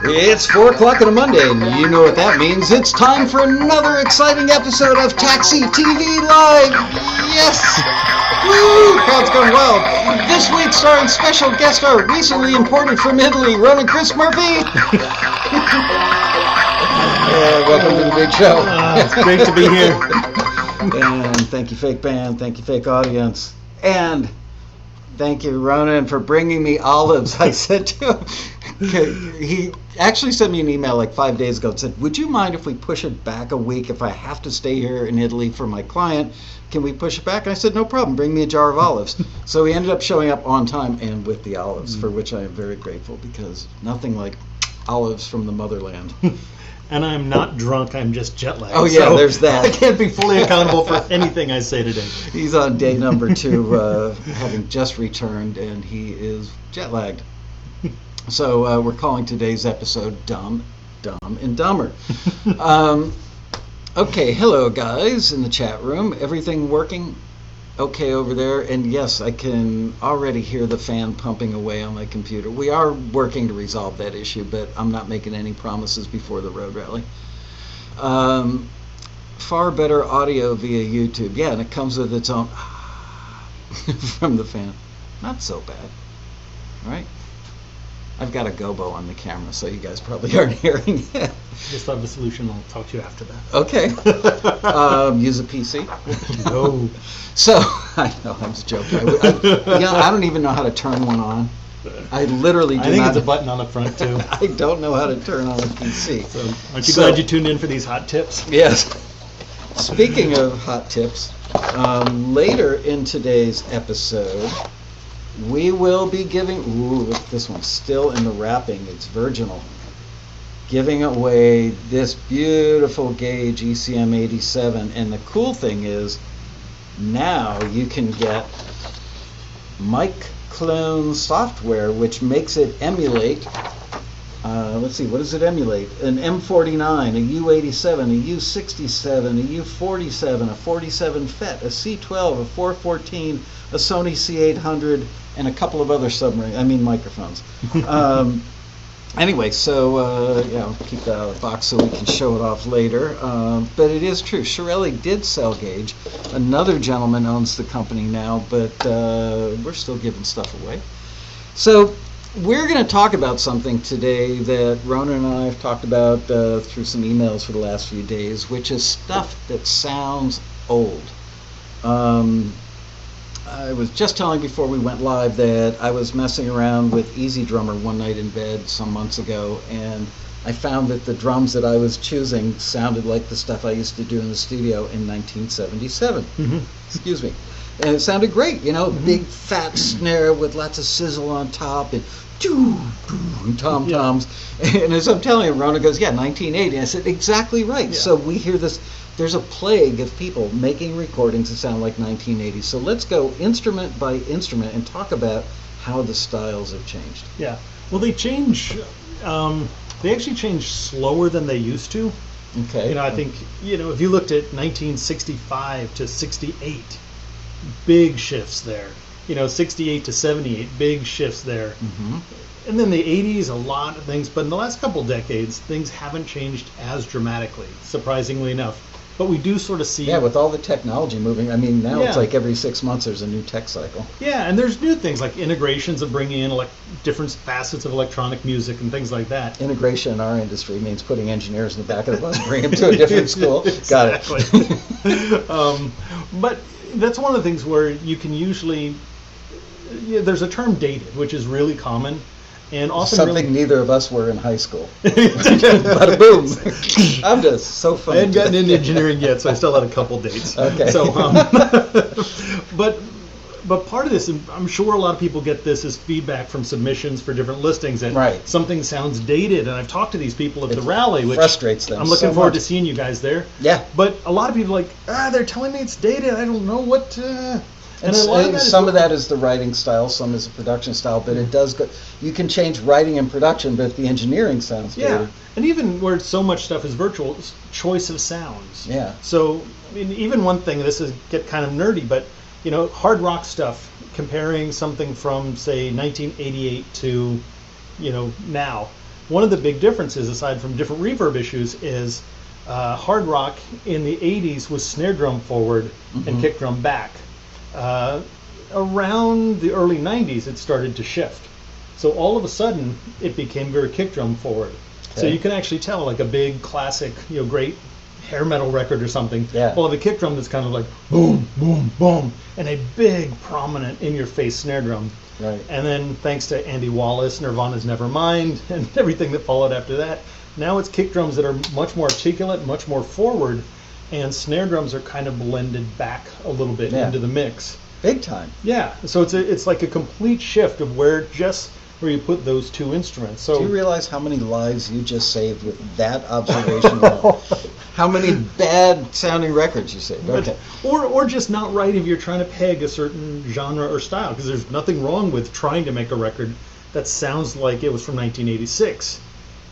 It's 4 o'clock on a Monday, and you know what that means. It's time for another exciting episode of Taxi TV Live. Yes! Woo! Crowd's going wild. This week starring special guest star recently imported from Italy, Ronan Chris Murphy. Welcome to the big show. It's great to be here. And thank you, fake band. Thank you, fake audience. And thank you, Ronan, for bringing me olives. I said to him, he actually sent me an email like 5 days ago and said, would you mind if we push it back a week if I have to stay here in Italy for my client? Can we push it back? And I said, no problem. Bring me a jar of olives. So he ended up showing up on time and with the olives, for which I am very grateful, because nothing like olives from the motherland. And I'm not drunk, I'm just jet lagged. Oh, yeah, so there's that. I can't be fully accountable for anything I say today. He's on day number 2, having just returned, and he is jet lagged. So we're calling today's episode Dumb, Dumb, and Dumber. Okay, hello, guys, in the chat room. Everything working okay over there? And yes, I can already hear the fan pumping away on my computer. We are working to resolve that issue, but I'm not making any promises before the road rally. Far better audio via YouTube. Yeah, and it comes with its own from the fan. Not so bad, right? I've got a gobo on the camera, so you guys probably aren't hearing it. Just have a solution. I'll talk to you after that. Okay. Use a PC? No. So, I know, I'm just joking. I don't even know how to turn one on. I literally do not. I think it's a button on the front, too. I don't know how to turn on a PC. So, aren't you glad you tuned in for these hot tips? Yes. Speaking of hot tips, later in today's episode, we will be giving, this one's still in the wrapping, it's virginal, giving away this beautiful gauge ECM 87. And the cool thing is, now you can get mic clone software, which makes it emulate, let's see, what does it emulate? An M49, a U87, a U67, a U47, a 47 FET, a C12, a 414, a Sony C800, and a couple of other microphones. Anyway, so yeah, I'll keep that out of the box so we can show it off later. But it is true, Shirelli did sell gauge. Another gentleman owns the company now, but we're still giving stuff away. So we're going to talk about something today that Ronan and I have talked about through some emails for the last few days, which is stuff that sounds old. I was just telling before we went live that I was messing around with Easy Drummer one night in bed some months ago, and I found that the drums that I was choosing sounded like the stuff I used to do in the studio in 1977. Mm-hmm. Excuse me. And it sounded great, you know, big fat snare with lots of sizzle on top and tom-toms. Yeah. And as I'm telling him, Rona goes, yeah, 1980. I said, exactly right. Yeah. So we hear this. There's a plague of people making recordings that sound like 1980. So let's go instrument by instrument and talk about how the styles have changed. Yeah. Well, they change. They actually change slower than they used to. Okay. You know, I think, you know, if you looked at 1965 to 68, big shifts there. You know, 68 to 78, big shifts there. Mm-hmm. And then the 80s, a lot of things. But in the last couple decades, things haven't changed as dramatically, surprisingly enough. But we do sort of see... Yeah, with all the technology moving. I mean, now it's like every 6 months there's a new tech cycle. Yeah, and there's new things like integrations of bringing in different facets of electronic music and things like that. Integration in our industry means putting engineers in the back of the bus, bring them to a different school. Exactly. Got it. But that's one of the things where you can usually... there's a term dated, which is really common. And often something neither of us were in high school. Bada boom. I'm just so funny. I hadn't gotten into engineering yet, so I still had a couple dates. Okay. So, but part of this, and I'm sure a lot of people get this as feedback from submissions for different listings, that something sounds dated. And I've talked to these people at the rally, which frustrates them. I'm looking forward to seeing you guys there. Yeah. But a lot of people are like, they're telling me it's dated. I don't know what. And some of that is the writing style, some is the production style, but it does go. You can change writing and production, but the engineering sounds dated. And even where so much stuff is virtual, it's choice of sounds. Yeah. So, I mean, even one thing, this is get kind of nerdy, but you know, hard rock stuff, comparing something from say 1988 to now. One of the big differences, aside from different reverb issues, is hard rock in the 80s was snare drum forward and kick drum back. Around the early 90s, it started to shift. So all of a sudden, it became very kick drum forward. Okay. So you can actually tell, like a big classic, great hair metal record or something. Yeah. Well, the kick drum that's kind of like boom, boom, boom, and a big, prominent, in-your-face snare drum. Right. And then, thanks to Andy Wallace, Nirvana's Nevermind, and everything that followed after that, now it's kick drums that are much more articulate, much more forward, and snare drums are kind of blended back a little bit into the mix. Big time. Yeah. So it's like a complete shift of where you put those two instruments. So do you realize how many lives you just saved with that observation? How many bad sounding records you saved? Okay. Or just not right if you're trying to peg a certain genre or style, because there's nothing wrong with trying to make a record that sounds like it was from 1986.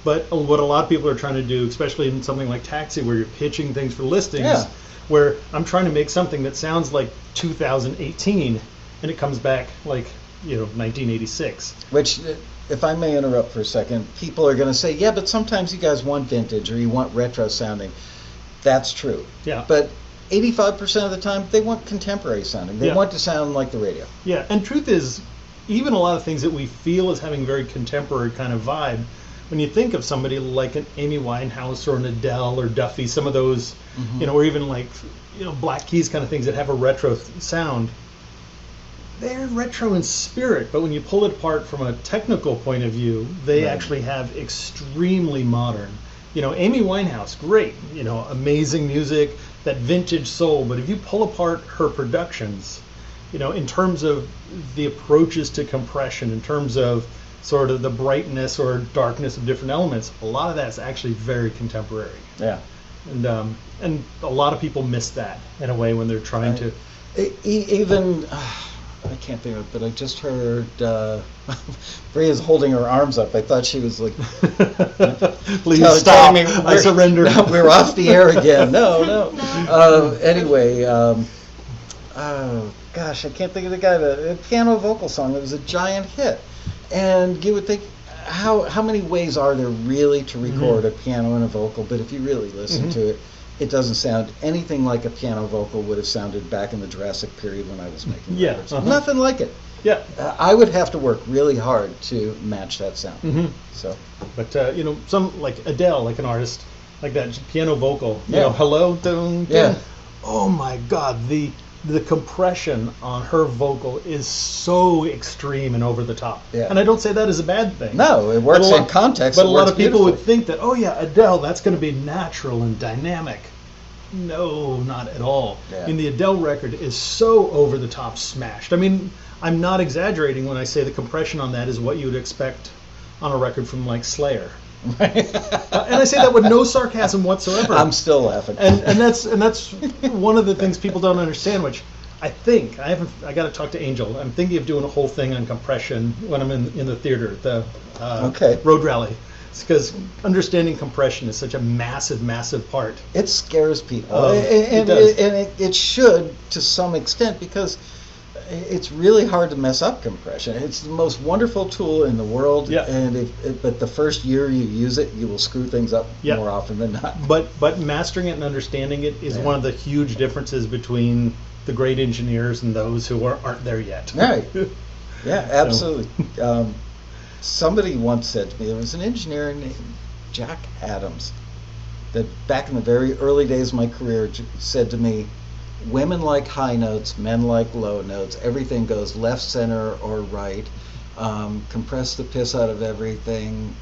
But what a lot of people are trying to do, especially in something like Taxi, where you're pitching things for listings, where I'm trying to make something that sounds like 2018, and it comes back like 1986. Which, if I may interrupt for a second, people are going to say, yeah, but sometimes you guys want vintage or you want retro sounding. That's true. Yeah. But 85% of the time, they want contemporary sounding. They want to sound like the radio. Yeah, and truth is, even a lot of things that we feel as having very contemporary kind of vibe, when you think of somebody like an Amy Winehouse or an Adele or Duffy, some of those, or even like, Black Keys kind of things that have a retro sound, they're retro in spirit, but when you pull it apart from a technical point of view, they actually have extremely modern. Amy Winehouse, great, amazing music, that vintage soul, but if you pull apart her productions, in terms of the approaches to compression, in terms of sort of the brightness or darkness of different elements, a lot of that's actually very contemporary. Yeah. And a lot of people miss that in a way when they're trying to... Even... I can't think of it, but I just heard Bria's holding her arms up. I thought she was like, please stop, I surrender. No, we're off the air again. No. Anyway, gosh, I can't think of the guy, the piano vocal song that was a giant hit. And you would think, how many ways are there really to record a piano and a vocal? But if you really listen to it, it doesn't sound anything like a piano vocal would have sounded back in the Jurassic period when I was making records. Nothing like it. Yeah. I would have to work really hard to match that sound. So, but some like Adele, like an artist like that, piano vocal. Hello, dun, dun. Yeah. Oh my God, the compression on her vocal is so extreme and over the top. Yeah. And I don't say that as a bad thing. No, it works in context. But a lot of people would think that, oh yeah, Adele, that's going to be natural and dynamic. No, not at all. Yeah. I mean, the Adele record is so over the top smashed. I mean, I'm not exaggerating when I say the compression on that is what you would expect on a record from like Slayer. And I say that with no sarcasm whatsoever. I'm still laughing. And that's one of the things people don't understand, which I think I got to talk to Angel. I'm thinking of doing a whole thing on compression when I'm in the theater, the Road Rally. It's because understanding compression is such a massive part. It scares people, it does. And it should to some extent, because it's really hard to mess up compression. It's the most wonderful tool in the world, and but the first year you use it, you will screw things up more often than not. But mastering it and understanding it is one of the huge differences between the great engineers and those who aren't there yet. Right. Yeah, absolutely. Somebody once said to me, there was an engineer named Jack Adams that back in the very early days of my career said to me, women like high notes, men like low notes, everything goes left, center, or right. Compress the piss out of everything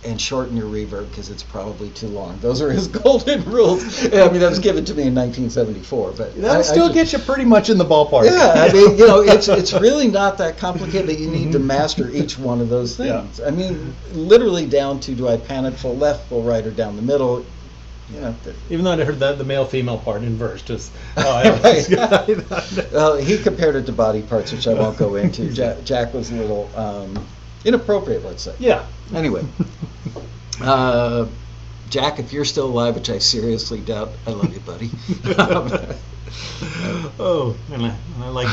and shorten your reverb because it's probably too long. Those are his golden rules. I mean, that was given to me in 1974, but that would still get you pretty much in the ballpark. Yeah, I mean, it's really not that complicated, but you need to master each one of those things. Yeah. I mean, literally down to, do I pan it full left, full right, or down the middle? Even though I heard the male-female part in verse, just well, he compared it to body parts, which I won't go into. Jack was a little inappropriate, let's say. Yeah. Anyway, Jack, if you're still alive, which I seriously doubt, I love you, buddy. Oh, and I like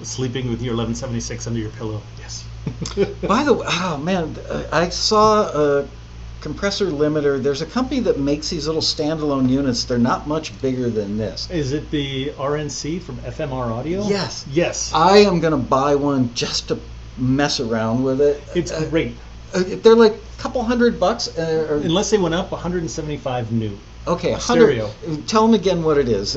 sleeping with your 1176 under your pillow. Yes. By the way, oh man, I saw a compressor limiter. There's a company that makes these little standalone units. They're not much bigger than this. Is it the RNC from FMR Audio? Yes. Yes. I am going to buy one just to mess around with it. It's great. They're like a couple $100. Unless they went up 175 new. Okay, stereo. Tell them again what it is.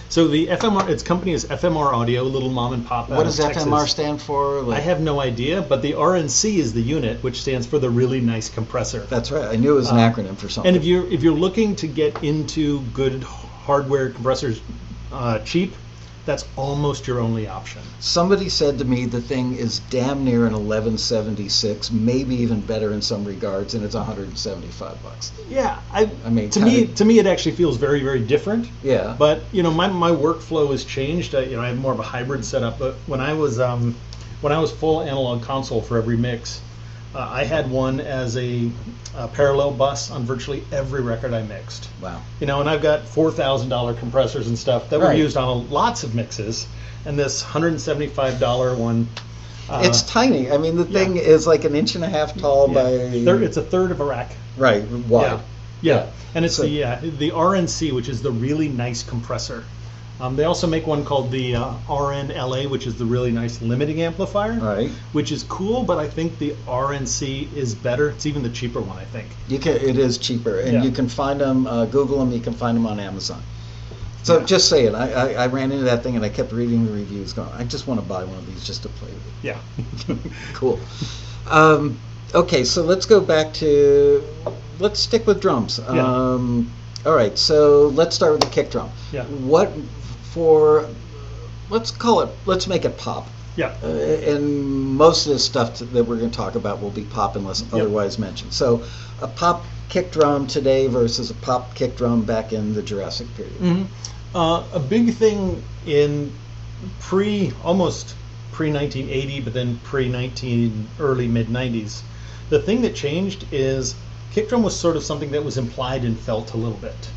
So the FMR, its company is FMR Audio, little mom and pop. What does Texas. FMR stand for? I have no idea, but the RNC is the unit, which stands for the really nice compressor. That's right. I knew it was an acronym for something. And if you're looking to get into good hardware compressors cheap, that's almost your only option. Somebody said to me the thing is damn near an 1176, maybe even better in some regards, and it's $175. Yeah, I mean, to me it actually feels very, very different. Yeah. But my workflow has changed. I have more of a hybrid setup. But when I was full analog console for every mix, I had one as a parallel bus on virtually every record I mixed. Wow. And I've got $4,000 compressors and stuff that were Right. used on lots of mixes, and this $175 one. It's tiny. I mean, the thing is like 1.5 inches tall by. It's a third of a rack. Right, wide. Yeah. And it's the RNC, which is the really nice compressor. They also make one called the RNLA, which is the really nice limiting amplifier, Right. which is cool, but I think the RNC is better. It's even the cheaper one, I think. It is cheaper, and Yeah. you can find them, Google them, you can find them on Amazon. So just saying, I ran into that thing and I kept reading the reviews going, I just want to buy one of these just to play with. Yeah. Cool. Okay, so let's go back let's stick with drums. Yeah. All right, so let's start with the kick drum. Yeah. Let's make it pop. Yeah. And most of the stuff that we're going to talk about will be pop unless otherwise mentioned. So a pop kick drum today versus a pop kick drum back in the Jurassic period. Mm-hmm. A big thing in almost pre-1980, but then early mid-90s, the thing that changed is kick drum was sort of something that was implied and felt a little bit.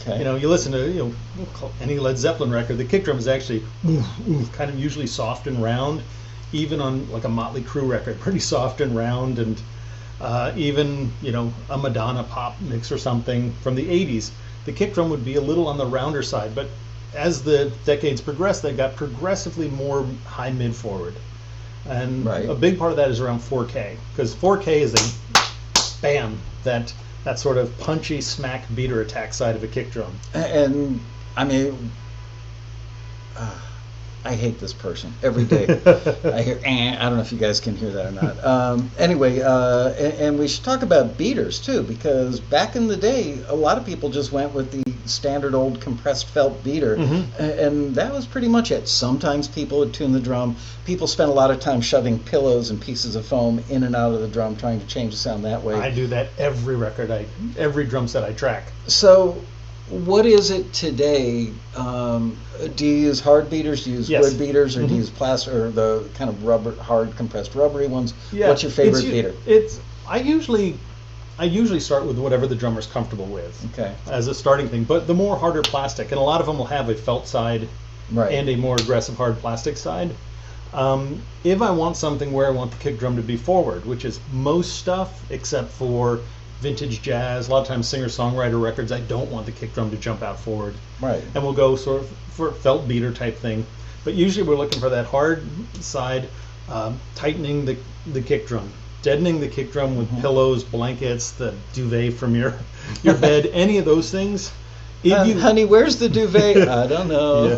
Okay. You listen to any Led Zeppelin record, the kick drum is actually kind of usually soft and round, even on like a Motley Crue record, pretty soft and round, and even a Madonna pop mix or something from the 80s, the kick drum would be a little on the rounder side, but as the decades progressed, they got progressively more high mid forward, and Right. a big part of that is around 4K, because 4K is a bam, that sort of punchy smack beater attack side of a kick drum. And I mean, I hate this person every day. I hear, I don't know if you guys can hear that or not. Anyway, and we should talk about beaters too, because back in the day, a lot of people just went with the standard old compressed felt beater, and that was pretty much it. Sometimes people would tune the drum. People spent a lot of time shoving pillows and pieces of foam in and out of the drum, trying to change the sound that way. I do that every every drum set I track. So, what is it today? Do you use hard beaters? Do you use wood beaters, or do you use plastic, or the kind of hard compressed rubbery ones? Yeah, What's your favorite beater? I usually start with whatever the drummer's comfortable with. Okay. As a starting thing, but the more harder plastic, and a lot of them will have a felt side Right. and a more aggressive hard plastic side. If I want something where I want the kick drum to be forward, which is most stuff except for vintage jazz, a lot of times singer-songwriter records, I don't want the kick drum to jump out forward. Right. And we'll go sort of for felt beater type thing. But usually we're looking for that hard side, tightening the kick drum, deadening the kick drum with pillows, blankets, the duvet from your bed, any of those things. Honey, where's the duvet? I don't know.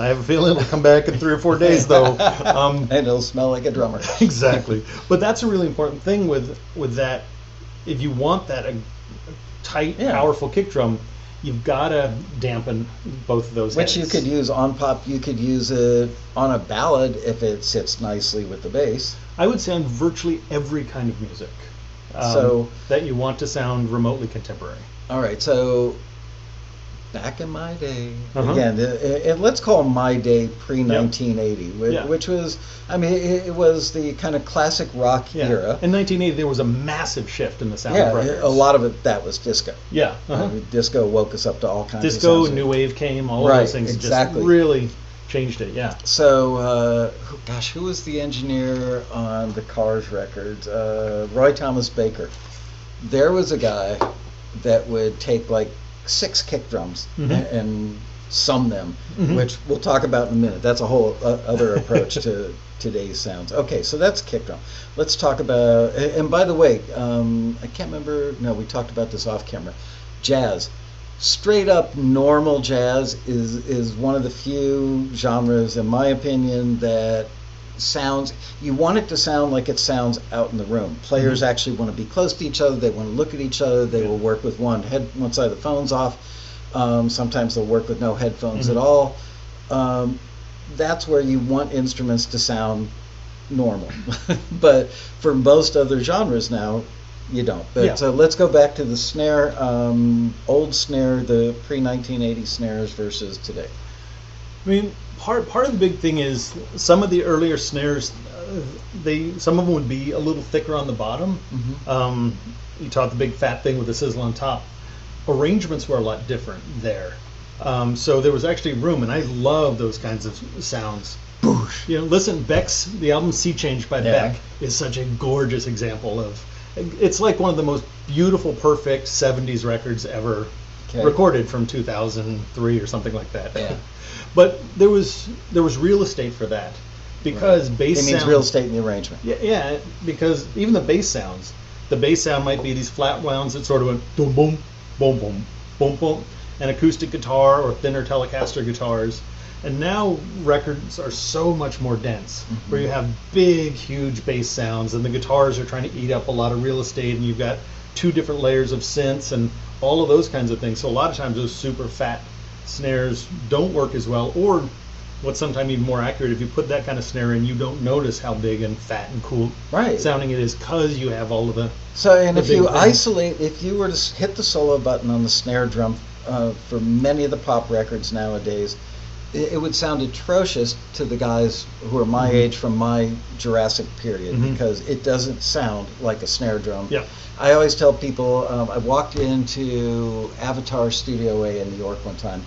I have a feeling it'll come back in 3 or 4 days, though. And it'll smell like a drummer. Exactly. But that's a really important thing with that. If you want that tight, powerful kick drum, you've got to dampen both of those Which heads. you could use on pop. You could use it on a ballad if it sits nicely with the bass. I would say on virtually every kind of music So that you want to sound remotely contemporary. All right, so back in my day, again, let's call my day pre-1980, which was, I mean, it was the kind of classic rock era. In 1980, there was a massive shift in the sound of records. A lot of it, that was disco. Yeah. Disco woke us up to all kinds of disco, sounds. new wave came, all of those things exactly. just really changed it. Yeah. So, who was the engineer on the Cars records? Roy Thomas Baker. There was a guy that would take like 6 kick drums and sum them, which we'll talk about in a minute. That's a whole other approach to today's sounds. Okay, so that's kick drum. Let's talk about, and by the way, I can't remember, no, we talked about this off camera. Jazz. Straight up normal jazz is one of the few genres, in my opinion, that sounds, you want it to sound like it sounds out in the room. Players actually want to be close to each other, they want to look at each other, they will work with one side of the phones off. Sometimes they'll work with no headphones at all. That's where you want instruments to sound normal. But for most other genres now, you don't. But let's go back to the snare, old snare, the pre-1980 snares versus today. I mean, part of the big thing is some of the earlier snares, some of them would be a little thicker on the bottom. You taught the big fat thing with the sizzle on top. Arrangements were a lot different there. So there was actually room, and I love those kinds of sounds. Boosh. You know, listen, the album Sea Change by Beck is such a gorgeous example of, it's like one of the most beautiful, perfect 70s records ever recorded from 2003 or something like that. Yeah. But there was real estate for that because bass sounds. It means real estate in the arrangement. Yeah, because even the bass sounds, the bass sound might be these flat wounds that sort of went boom, boom, boom, boom, boom, boom, an acoustic guitar or thinner Telecaster guitars. And now records are so much more dense, where you have big, huge bass sounds, and the guitars are trying to eat up a lot of real estate, and you've got 2 different layers of synths and all of those kinds of things. So a lot of times those super fat snares don't work as well, or what's sometimes even more accurate, if you put that kind of snare in, you don't notice how big and fat and cool sounding it is because you have all of the. So, and if you isolate, if you were to hit the solo button on the snare drum for many of the pop records nowadays, it would sound atrocious to the guys who are my age from my Jurassic period because it doesn't sound like a snare drum. Yeah. I always tell people, I walked into Avatar Studio A in New York one time.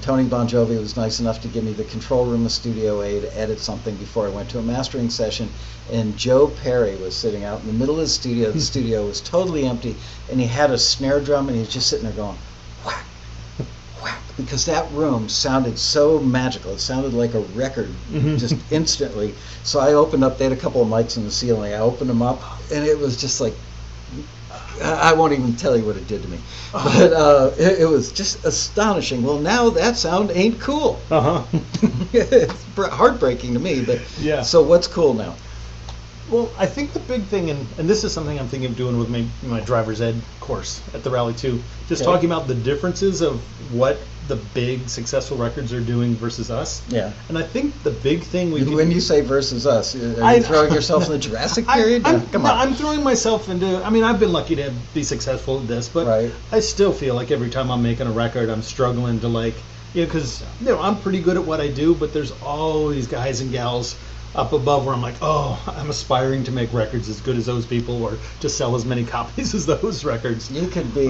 Tony Bon Jovi was nice enough to give me the control room of Studio A to edit something before I went to a mastering session, and Joe Perry was sitting out in the middle of the studio. The studio was totally empty, and he had a snare drum, and he was just sitting there going, whack, whack, because that room sounded so magical. It sounded like a record just instantly. So I opened up, they had a couple of mics in the ceiling. I opened them up, and it was just like, I won't even tell you what it did to me. But it was just astonishing. Well, now that sound ain't cool. It's heartbreaking to me. But so what's cool now? Well, I think the big thing, and this is something I'm thinking of doing with my driver's ed course at the Rally 2, just talking about the differences of what the big successful records are doing versus us. Yeah. And I think the big thing when you say versus us, are you throwing yourself in the Jurassic period? Come on. I'm throwing myself into, I mean, I've been lucky to be successful at this, but I still feel like every time I'm making a record, I'm struggling to because I'm pretty good at what I do, but there's always guys and gals up above where I'm like, oh, I'm aspiring to make records as good as those people or to sell as many copies as those records. You could be,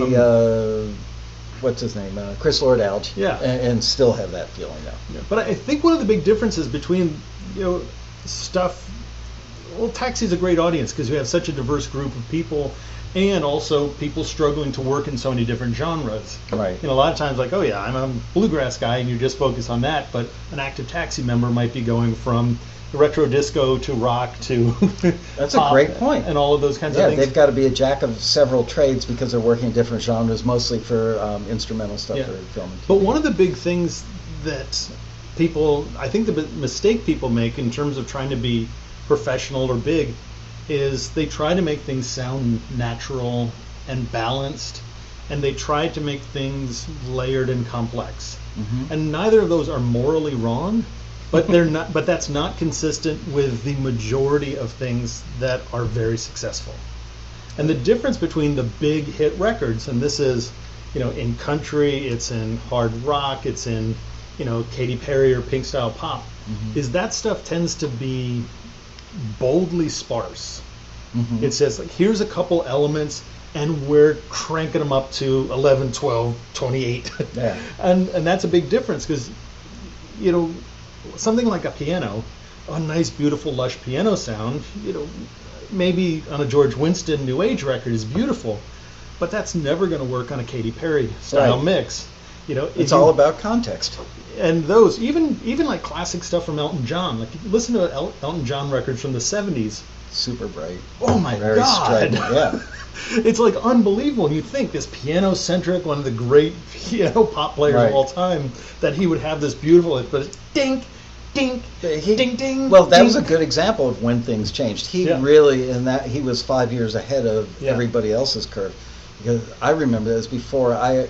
what's his name, Chris Lord-Alge, and still have that feeling now. Yeah. But I think one of the big differences between, stuff, well, Taxi's a great audience because you have such a diverse group of people and also people struggling to work in so many different genres. Right. A lot of times like, oh yeah, I'm a bluegrass guy and you just focus on that, but an active Taxi member might be going from retro disco to rock to that's a great point, and all of those kinds of things. They've got to be a jack of several trades because they're working in different genres, mostly for instrumental stuff for film and TV. But one of the big things that I think the mistake people make in terms of trying to be professional or big is they try to make things sound natural and balanced, and they try to make things layered and complex. And neither of those are morally wrong, but they're not. But that's not consistent with the majority of things that are very successful. And the difference between the big hit records, and this is, in country, it's in hard rock, it's in, Katy Perry or Pink style pop, is that stuff tends to be boldly sparse. It says here's a couple elements, and we're cranking them up to 11, 12, 28. And that's a big difference because, something like a piano, a nice, beautiful, lush piano sound, maybe on a George Winston New Age record is beautiful, but that's never going to work on a Katy Perry style mix. It's all about context. And those, even like classic stuff from Elton John, like if you listen to Elton John records from the 70s. Super bright. Oh my Very God. strident, yeah. It's like unbelievable. And you think this piano-centric, one of the great pop players of all time, that he would have this beautiful, but it's ding, ding, ding, ding. Well, that ding. was a good example of when things changed. He really, in that, he was 5 years ahead of everybody else's curve. Because I remember this before I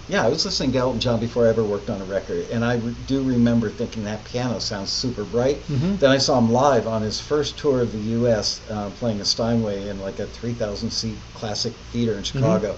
was listening to Elton John before I ever worked on a record, and I do remember thinking that piano sounds super bright. Mm-hmm. Then I saw him live on his first tour of the U.S. Playing a Steinway in like a 3,000-seat classic theater in Chicago.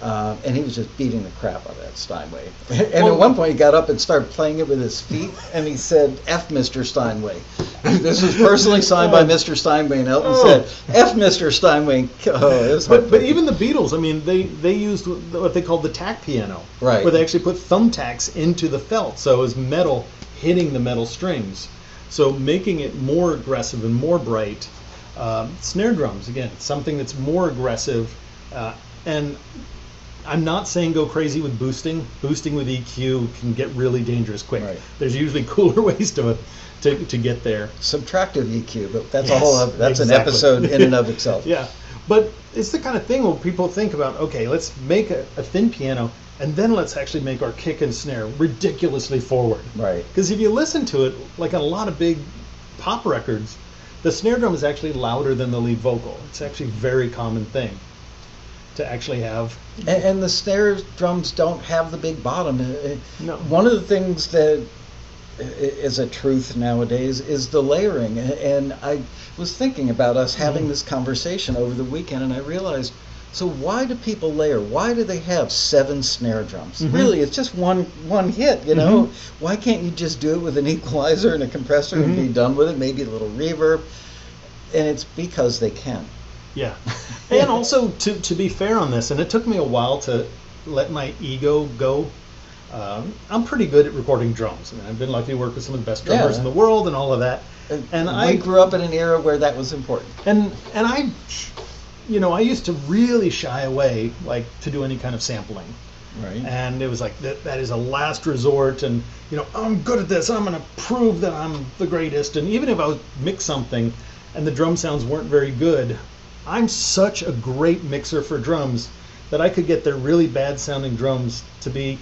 And he was just beating the crap out of that Steinway. And at one point he got up and started playing it with his feet, and he said, "F Mr. Steinway." This was personally signed by Mr. Steinway, and Elton said, "F Mr. Steinway." Oh, it was but even the Beatles, I mean, they used what they called the tack piano, right? Where they actually put thumbtacks into the felt, so it was metal hitting the metal strings, so making it more aggressive and more bright. Snare drums, again, something that's more aggressive, and I'm not saying go crazy with boosting. Boosting with EQ can get really dangerous quick. Right. There's usually cooler ways to get there. Subtractive EQ, but that's exactly. an episode in and of itself. Yeah, but it's the kind of thing where people think about, okay, let's make a thin piano, and then let's actually make our kick and snare ridiculously forward. Right. Because if you listen to it, like on a lot of big pop records, the snare drum is actually louder than the lead vocal. It's actually a very common thing to actually have. And the snare drums don't have the big bottom. No. One of the things that is a truth nowadays is the layering. And I was thinking about us having this conversation over the weekend, and I realized, so why do people layer? Why do they have 7 snare drums? Really, it's just one hit, Why can't you just do it with an equalizer and a compressor and be done with it? Maybe a little reverb. And it's because they can. Yeah. And also, to be fair on this, and it took me a while to let my ego go, I'm pretty good at recording drums. I mean, I've been lucky to work with some of the best drummers in the world and all of that. And I grew up in an era where that was important. And I used to really shy away, like, to do any kind of sampling. Right. And it was like, that is a last resort, and, I'm good at this, I'm going to prove that I'm the greatest. And even if I would mix something and the drum sounds weren't very good, I'm such a great mixer for drums that I could get their really bad sounding drums to be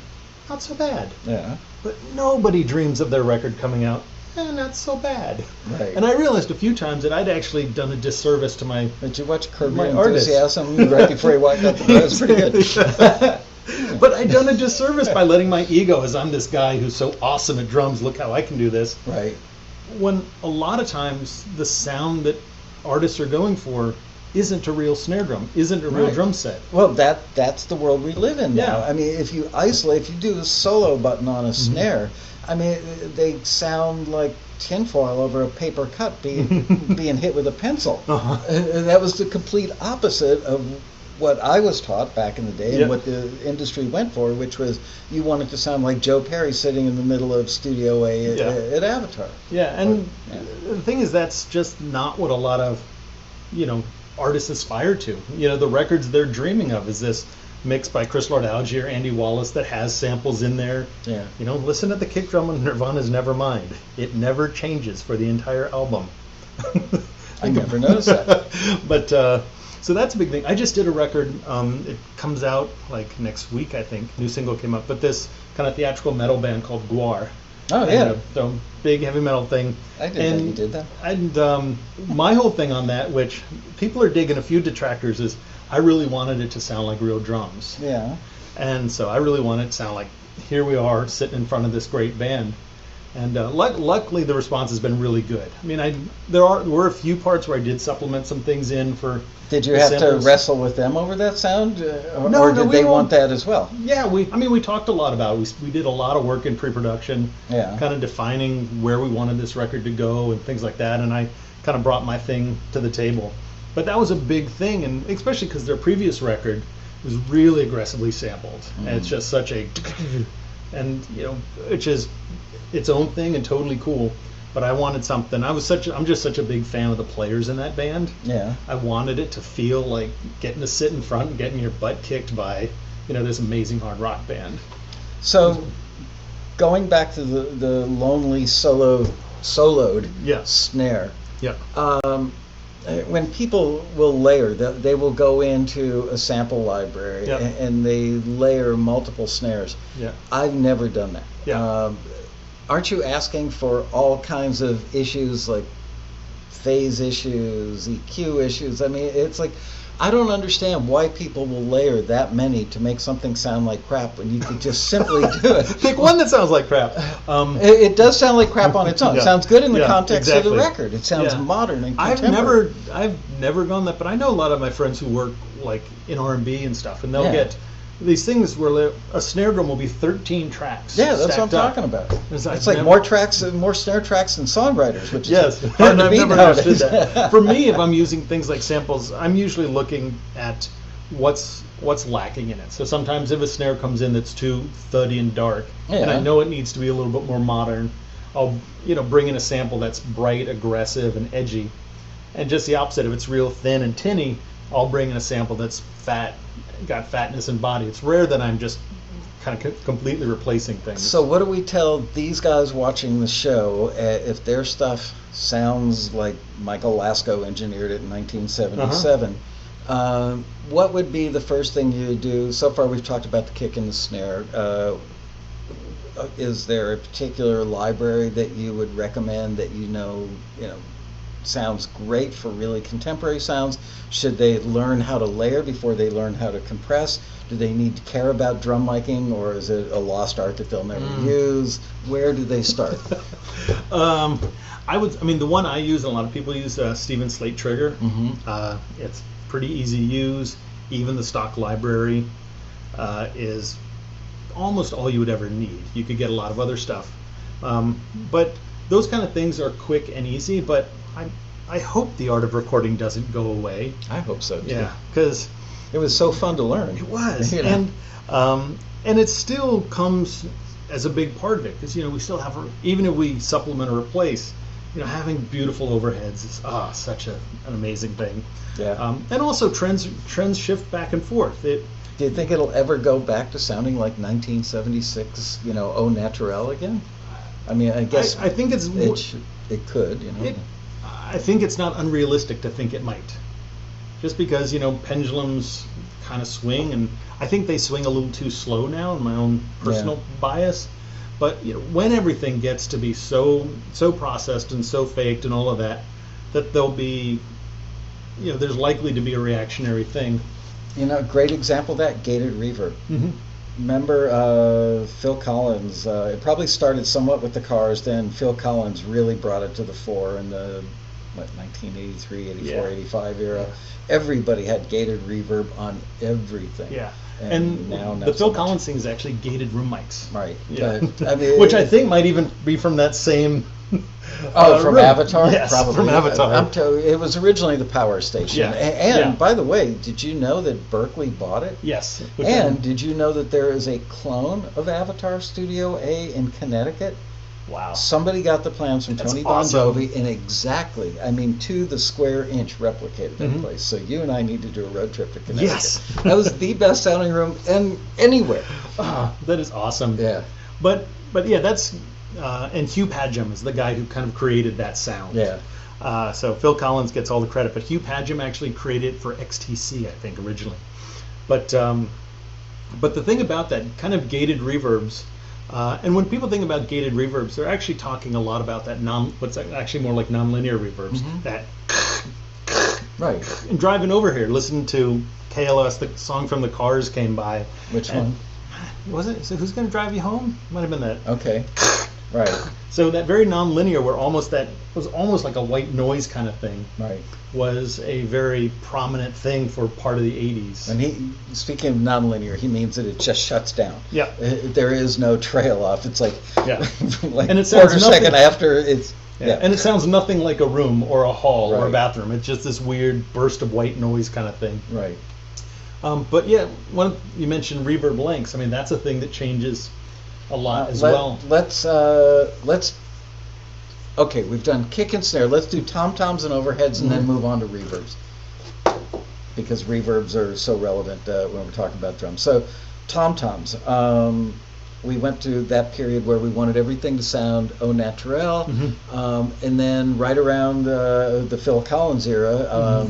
not so bad. Yeah. But nobody dreams of their record coming out, not so bad. Right. And I realized a few times that I'd actually done a disservice to my Did you watch Curb Your artist. Enthusiasm right before he walked out the door? That was pretty good. But I'd done a disservice by letting my ego, as I'm this guy who's so awesome at drums, look how I can do this. Right. When a lot of times the sound that artists are going for isn't a real snare drum, isn't a real drum set. Well, that's the world we live in now. Yeah. I mean, if you isolate, if you do a solo button on a snare, I mean, they sound like tinfoil over a paper cut being hit with a pencil. And that was the complete opposite of what I was taught back in the day and what the industry went for, which was you wanted to sound like Joe Perry sitting in the middle of Studio A at Avatar. Yeah, and the thing is, that's just not what a lot of, artists aspire to. The records they're dreaming of is this mix by Chris Lord-Alge or Andy Wallace that has samples in there. Yeah. Listen to the kick drum on Nirvana's Nevermind. It never changes for the entire album. I never noticed that. But so that's a big thing. I just did a record. It comes out like next week, I think. New single came up. But this kind of theatrical metal band called Gwar. Oh, yeah. So big heavy metal thing. I did that. You did that. And my whole thing on that, which people are digging, a few detractors, is I really wanted it to sound like real drums. Yeah. And so I really wanted it to sound like, here we are sitting in front of this great band. And luckily the response has been really good. I mean, there were a few parts where I did supplement some things in for. Did you have to wrestle with them over that sound, No, or did they want that as well? Yeah, we talked a lot about it. We did a lot of work in pre-production, kind of defining where we wanted this record to go and things like that. And I kind of brought my thing to the table. But that was a big thing, and especially because their previous record was really aggressively sampled, and it's just such a and which is its own thing and totally cool. But I wanted something. I'm just such a big fan of the players in that band. Yeah. I wanted it to feel like getting to sit in front and getting your butt kicked by this amazing hard rock band. So, going back to the lonely soloed snare. Yeah. When people will layer, they will go into a sample library and they layer multiple snares. Yeah. I've never done that. Yeah. Aren't you asking for all kinds of issues like phase issues, EQ issues? I mean, it's like, I don't understand why people will layer that many to make something sound like crap when you could just simply do it. Pick one that sounds like crap. It does sound like crap on its own. It sounds good in the context of the exactly. record. It sounds modern and contemporary. I've never gone that, but I know a lot of my friends who work like in R&B and stuff, and they'll get these things where a snare drum will be 13 tracks. Yeah, that's what I'm talking about. It's like more snare tracks than songwriters, which is hard to beat nowadays. Understood that. For me, if I'm using things like samples, I'm usually looking at what's lacking in it. So sometimes if a snare comes in that's too thuddy and dark, and I know it needs to be a little bit more modern, I'll bring in a sample that's bright, aggressive, and edgy. And just the opposite, if it's real thin and tinny, I'll bring in a sample that's fat, got fatness and body. It's rare that I'm just kind of completely replacing things. So what do we tell these guys watching the show if their stuff sounds like Michael Lasko engineered it in 1977? What would be the first thing you would do? So far we've talked about the kick and the snare. Is there a particular library that you would recommend that sounds great for really contemporary sounds? Should they learn how to layer before they learn how to compress? Do they need to care about drum miking, or is it a lost art that they'll never use? Where do they start? The one I use, and a lot of people use, Stevens Slate Trigger. It's pretty easy to use. Even the stock library is almost all you would ever need. You could get a lot of other stuff. But those kind of things are quick and easy, but I hope the art of recording doesn't go away. I hope so too. Yeah, because it was so fun to learn. It was, and it still comes as a big part of it, because we still have, even if we supplement or replace, having beautiful overheads is such an amazing thing. Yeah. And also trends shift back and forth. Do you think it'll ever go back to sounding like 1976, Au Naturel again? I mean, I guess I think it could, I think it's not unrealistic to think it might, just because pendulums kind of swing, and I think they swing a little too slow now, in my own personal bias. But when everything gets to be so processed and so faked and all of that there'll be, there's likely to be a reactionary thing. A great example of that, gated reverb. Remember Phil Collins? It probably started somewhat with the Cars. Then Phil Collins really brought it to the fore in the 1983, 84, 85 era. Everybody had gated reverb on everything. Yeah. And now the Phil Collins thing is actually gated room mics. Right. Yeah. But, which I think might even be from that same. From Avatar? Yes, probably. From Avatar. It was originally the Power Station. Yeah. And by the way, did you know that Berkeley bought it? Yes. And did you know that there is a clone of Avatar Studio A in Connecticut? Wow. Somebody got the plans from That's Tony awesome. Bon Jovi and exactly, to the square inch replicated that place. So you and I need to do a road trip to Connecticut. Yes. That was the best sounding room anywhere. That is awesome. Yeah. But yeah, that's and Hugh Padgham is the guy who kind of created that sound. Yeah. So Phil Collins gets all the credit, but Hugh Padgham actually created it for XTC, I think, originally. But the thing about that kind of gated reverbs, and when people think about gated reverbs, they're actually talking a lot about that what's actually more like nonlinear reverbs. That. Right. And driving over here, listening to KLOS, the song from the Cars came by. Which one? Was it? So Who's Gonna Drive You Home? Might have been that. Okay. Right. So that very nonlinear, where was almost like a white noise kind of thing. Right. Was a very prominent thing for part of the 80s. And speaking of nonlinear, he means that it just shuts down. Yeah. There is no trail off. It's like, and it quarter second after it's. Yeah. And it sounds nothing like a room or a hall or a Right. bathroom. It's just this weird burst of white noise kind of thing. Right. But yeah, you mentioned reverb lengths. That's a thing that changes a lot as well. Let's okay, we've done kick and snare. Let's do tom-toms and overheads and then move on to reverbs, because reverbs are so relevant when we're talking about drums. So tom-toms, we went through that period where we wanted everything to sound au naturel, and then right around the Phil Collins era,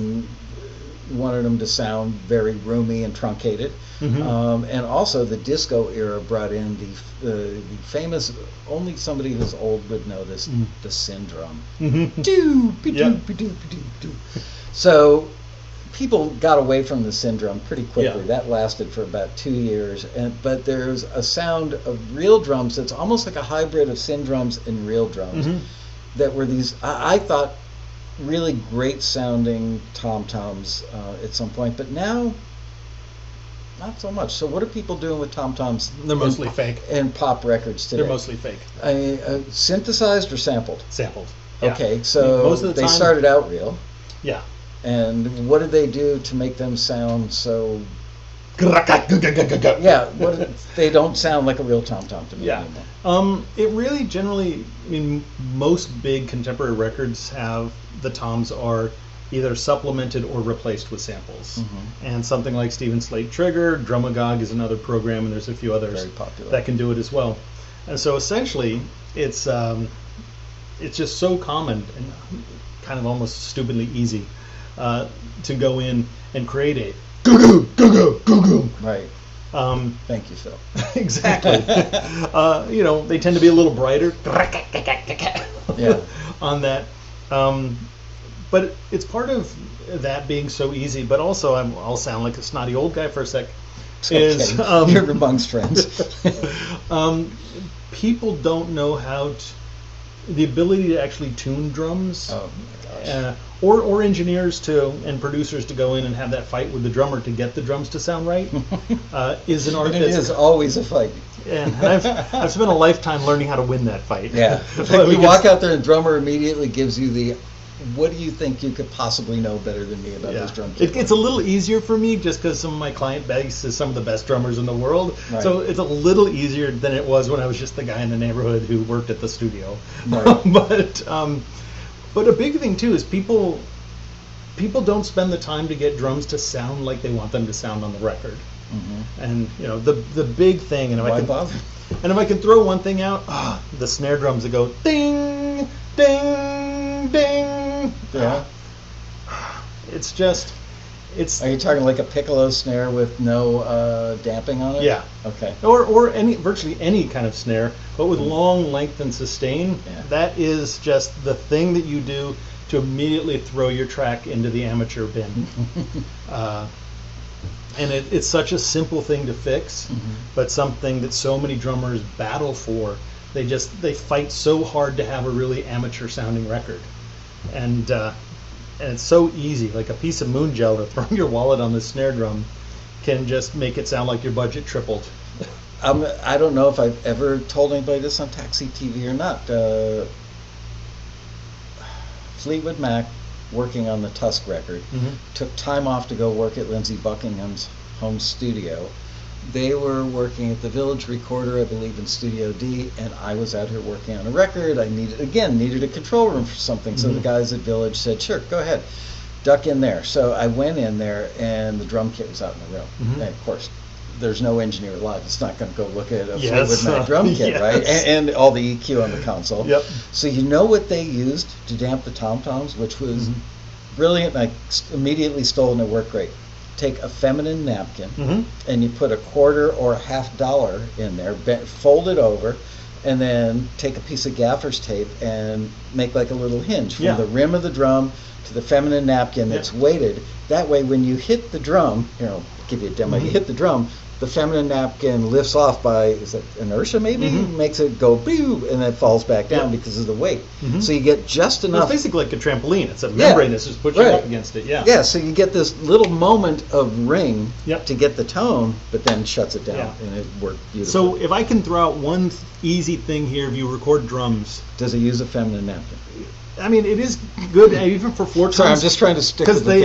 we wanted them to sound very roomy and truncated. And also the disco era brought in the famous, only somebody who's old would know this, the syndrome. So people got away from the syndrome pretty quickly. That lasted for about 2 years, but there's a sound of real drums that's almost like a hybrid of syndromes and real drums that were these, I thought, really great sounding tom-toms at some point, but now not so much. So what are people doing with tom-toms? They're mostly fake. And pop records today. They're mostly fake. Synthesized or sampled? Sampled. Okay, so most of the they time, started out real. Yeah. And what did they do to make them sound so... Yeah, they don't sound like a real tom-tom to me anymore. It really generally, I mean, most big contemporary records have the toms are either supplemented or replaced with samples. And something like Steven Slate Trigger, Drumagog is another program, and there's a few others that can do it as well. And so essentially, it's just so common and kind of almost stupidly easy to go in and create a goo-goo. Right. Thank you, Phil. Exactly. They tend to be a little brighter. On that. But it's part of that being so easy, but also I'll sound like a snotty old guy for a sec. Is you're amongst friends. People don't know the ability to actually tune drums. Oh my gosh. Or engineers and producers to go in and have that fight with the drummer to get the drums to sound right is an art. It is always a fight. And I've spent a lifetime learning how to win that fight. Yeah. You walk out there and the drummer immediately gives you the, what do you think you could possibly know better than me about this drum kit? It's a little easier for me just because some of my client base is some of the best drummers in the world. Right. So it's a little easier than it was when I was just the guy in the neighborhood who worked at the studio. Right. But a big thing too is people don't spend the time to get drums to sound like they want them to sound on the record. And the big thing, and if I can throw one thing out, the snare drums that go ding, ding, ding. Yeah. It's. Are you talking like a piccolo snare with no damping on it? Yeah. Okay. Or virtually any kind of snare, but with long length and sustain. Yeah. That is just the thing that you do to immediately throw your track into the amateur bin. And it's such a simple thing to fix, but something that so many drummers battle for. They fight so hard to have a really amateur sounding record, and it's so easy. Like a piece of moon gel or throwing your wallet on the snare drum can just make it sound like your budget tripled. I don't know if I've ever told anybody this on Taxi TV or not. Fleetwood Mac, working on the Tusk record, took time off to go work at Lindsey Buckingham's home studio. They were working at the Village Recorder, I believe, in Studio D, and I was out here working on a record. I needed a control room for something, so the guys at Village said, sure, go ahead, duck in there. So I went in there, and the drum kit was out in the room. And of course, there's no engineer alive. It's not going to go look at a Fleetwood Mac drum kit, right? And all the EQ on the console. Yep. So you know what they used to damp the tom-toms, which was brilliant. I immediately stole and it worked great. Take a feminine napkin and you put $0.25 or $0.50 in there, fold it over, and then take a piece of gaffer's tape and make like a little hinge from the rim of the drum to the feminine napkin that's weighted. That way when you hit the drum, give you a demo, you hit the drum, the feminine napkin lifts off by, is it inertia maybe? Makes it go boo, and then it falls back down because of the weight. So you get just enough. It's basically like a trampoline. It's a membrane that's just pushing up against it. Yeah, so you get this little moment of ring to get the tone, but then shuts it down, and it worked beautifully. So if I can throw out one easy thing here, if you record drums. Does it use a feminine napkin? I mean, it is good even for floor toms. Sorry, I'm just trying to stick because with the theme.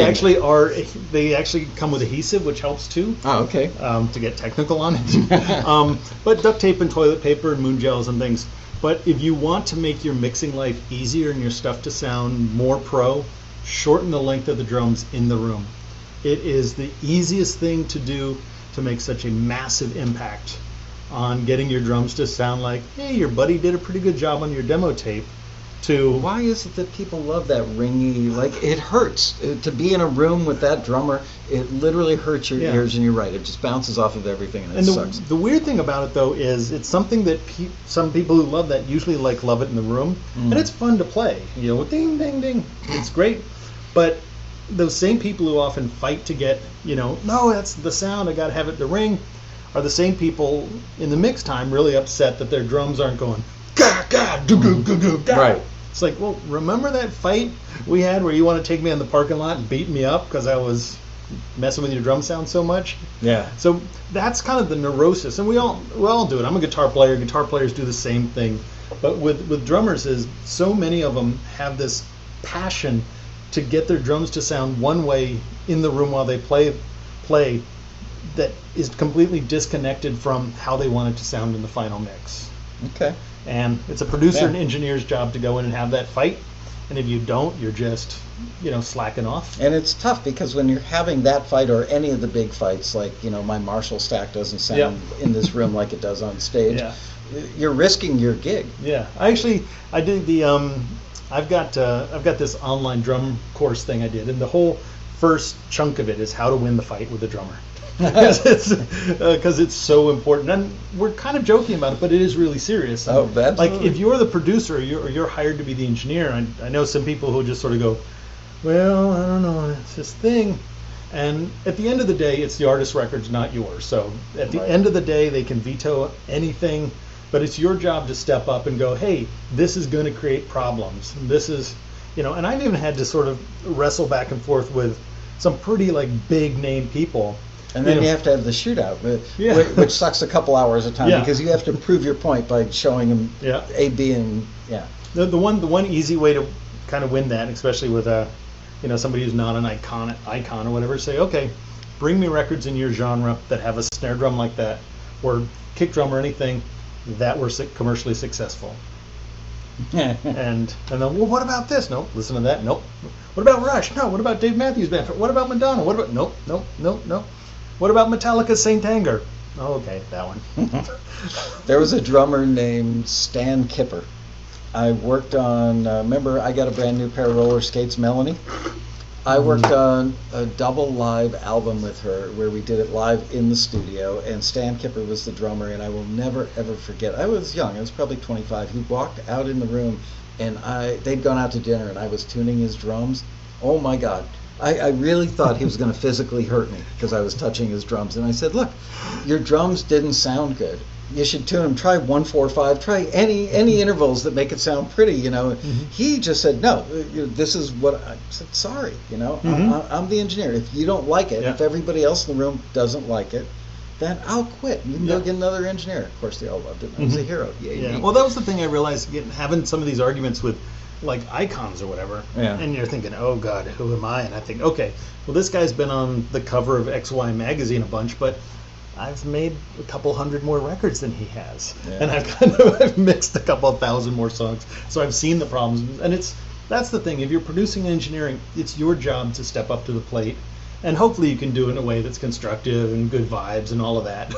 they actually come with adhesive, which helps too. Oh, okay. To get technical on it, but duct tape and toilet paper and moon gels and things. But if you want to make your mixing life easier and your stuff to sound more pro, shorten the length of the drums in the room. It is the easiest thing to do to make such a massive impact on getting your drums to sound like, hey, your buddy did a pretty good job on your demo tape. Why is it that people love that ringy, like it hurts to be in a room with that drummer? It literally hurts your ears, and you're right, it just bounces off of everything, and it sucks. The weird thing about it though is it's something that some people who love that usually love it in the room, and it's fun to play, ding ding ding, it's great. But those same people who often fight to get, no, that's the sound, I gotta have it to ring, are the same people in the mix time really upset that their drums aren't going ga ga do goo goo goo ga. Right. It's like, well, remember that fight we had where you want to take me in the parking lot and beat me up because I was messing with your drum sound so much? Yeah. So that's kind of the neurosis, and we all do it. I'm a guitar player. Guitar players do the same thing, but with drummers is so many of them have this passion to get their drums to sound one way in the room while they play that is completely disconnected from how they want it to sound in the final mix. Okay. And it's a producer and engineer's job to go in and have that fight. And if you don't, you're just, slacking off. And it's tough because when you're having that fight or any of the big fights, like, my Marshall stack doesn't sound in this room like it does on stage, you're risking your gig. Yeah. I did the, I've got this online drum course thing I did, and the whole first chunk of it is how to win the fight with the drummer. Because it's so important, and we're kind of joking about it, but it is really serious. Oh, that's like if you're the producer, or you're hired to be the engineer. I know some people who just sort of go, well, I don't know, it's this thing, and at the end of the day, it's the artist's records, not yours. So at the end of the day, they can veto anything, but it's your job to step up and go, hey, this is going to create problems. This is, and I've even had to sort of wrestle back and forth with some pretty big name people. And then you have to have the shootout, which sucks a couple hours of time because you have to prove your point by showing them A, B, and The one easy way to kind of win that, especially with somebody who's not an icon or whatever, say, okay, bring me records in your genre that have a snare drum like that, or kick drum or anything that were commercially successful. and then, well, what about this? Nope. Listen to that. Nope. What about Rush? No. What about Dave Matthews Band? What about Madonna? What about nope. What about Metallica's Saint Anger? Oh, okay, that one. There was a drummer named Stan Kipper. I worked on, remember I got a brand new pair of roller skates, Melanie? I worked on a double live album with her where we did it live in the studio, and Stan Kipper was the drummer, and I will never, ever forget. I was young, I was probably 25. He walked out in the room, and they'd gone out to dinner, and I was tuning his drums. Oh my God. I really thought he was going to physically hurt me because I was touching his drums. And I said, look, your drums didn't sound good. You should tune them. Try 1-4-5. Try any intervals that make it sound pretty, He just said, no, this is what I said. Sorry, I'm the engineer. If you don't like it, if everybody else in the room doesn't like it, then I'll quit. You can go get another engineer. Of course, they all loved it. I was a hero. Yeah. Well, that was the thing I realized, having some of these arguments with icons or whatever, and you're thinking, oh God, who am I? And I think, okay, well, this guy's been on the cover of XY magazine a bunch, but I've made a couple hundred more records than he has, and I've mixed a couple thousand more songs, so I've seen the problems. And that's the thing, if you're producing and engineering, it's your job to step up to the plate, and hopefully you can do it in a way that's constructive and good vibes and all of that.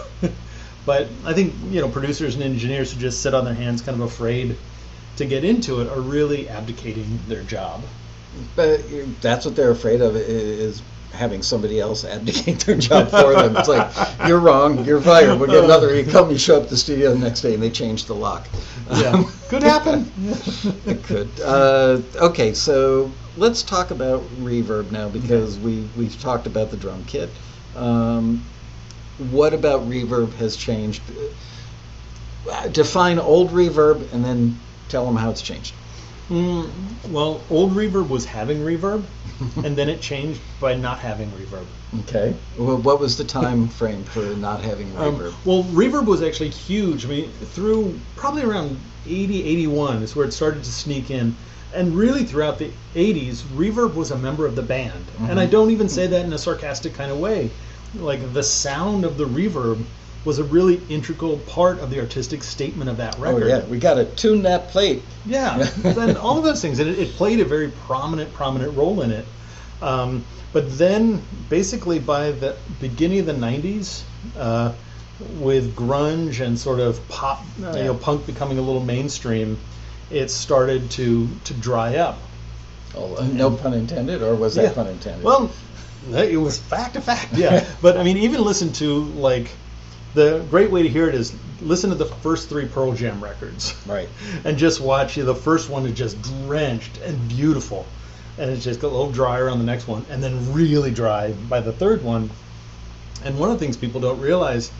But I think producers and engineers who just sit on their hands kind of afraid to get into it are really abdicating their job. But that's what they're afraid of, is having somebody else abdicate their job for them. It's like, you're wrong, you're fired, we'll get another. You come, you show up at the studio the next day and they change the lock. Could happen. It could. Okay, so let's talk about reverb now, because we've talked about the drum kit. What about reverb has changed? Define old reverb and then tell them how it's changed. Well, old reverb was having reverb, and then it changed by not having reverb. Okay. Well, what was the time frame for not having reverb? Well, reverb was actually huge. I mean, through probably around 80, 81 is where it started to sneak in. And really throughout the 80s, reverb was a member of the band. And I don't even say that in a sarcastic kind of way. Like, the sound of the reverb was a really integral part of the artistic statement of that record. Oh yeah, we got to tune that plate. Yeah, and all of those things. And it played a very prominent role in it. But then, basically by the beginning of the 90s, with grunge and sort of pop, punk becoming a little mainstream, it started to dry up. Oh, no pun intended, or was that pun intended? Well, it was fact, yeah. But I mean, even listen to, like, the great way to hear it is listen to the first 3 Pearl Jam records. Right. And just watch, the first one is just drenched and beautiful. And it's just a little drier on the next one, and then really dry by the third one. And one of the things people don't realize,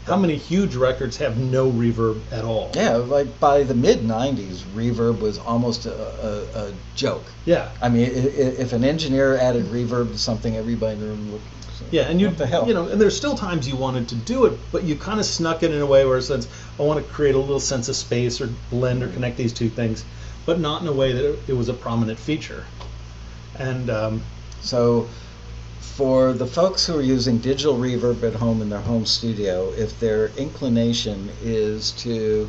how many huge records have no reverb at all. Yeah, like by the mid-90s, reverb was almost a joke. Yeah. I mean, if an engineer added reverb to something, everybody in the room would... Yeah, and what the hell? And there's still times you wanted to do it, but you kind of snuck it in a way where it says, I want to create a little sense of space or blend or connect these two things, but not in a way that it was a prominent feature. And so for the folks who are using digital reverb at home in their home studio, if their inclination is to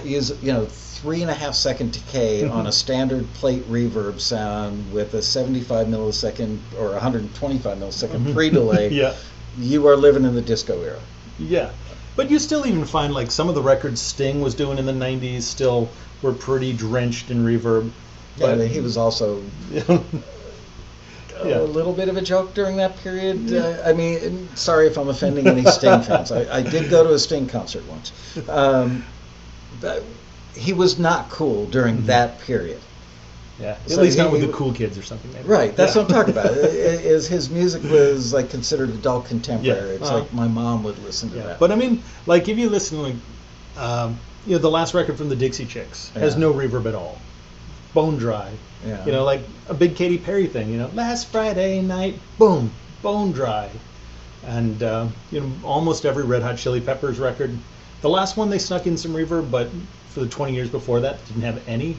use 3.5 second decay on a standard plate reverb sound with a 75 millisecond or 125 millisecond pre-delay, you are living in the disco era. Yeah, but you still even find, like, some of the records Sting was doing in the 90s still were pretty drenched in reverb. Yeah, but he was also a little bit of a joke during that period. I mean, sorry if I'm offending any Sting fans. I did go to a Sting concert once. But he was not cool during that period. Yeah, at least not with the cool kids or something. Maybe. Right, that's what I'm talking about. Is his music was like considered adult contemporary. It's like my mom would listen to that. But I mean, like, if you listen, like, the last record from the Dixie Chicks has no reverb at all. Bone dry. Yeah. Like a big Katy Perry thing. Last Friday night, boom, bone dry. And almost every Red Hot Chili Peppers record. The last one they snuck in some reverb, but for the 20 years before that, didn't have any.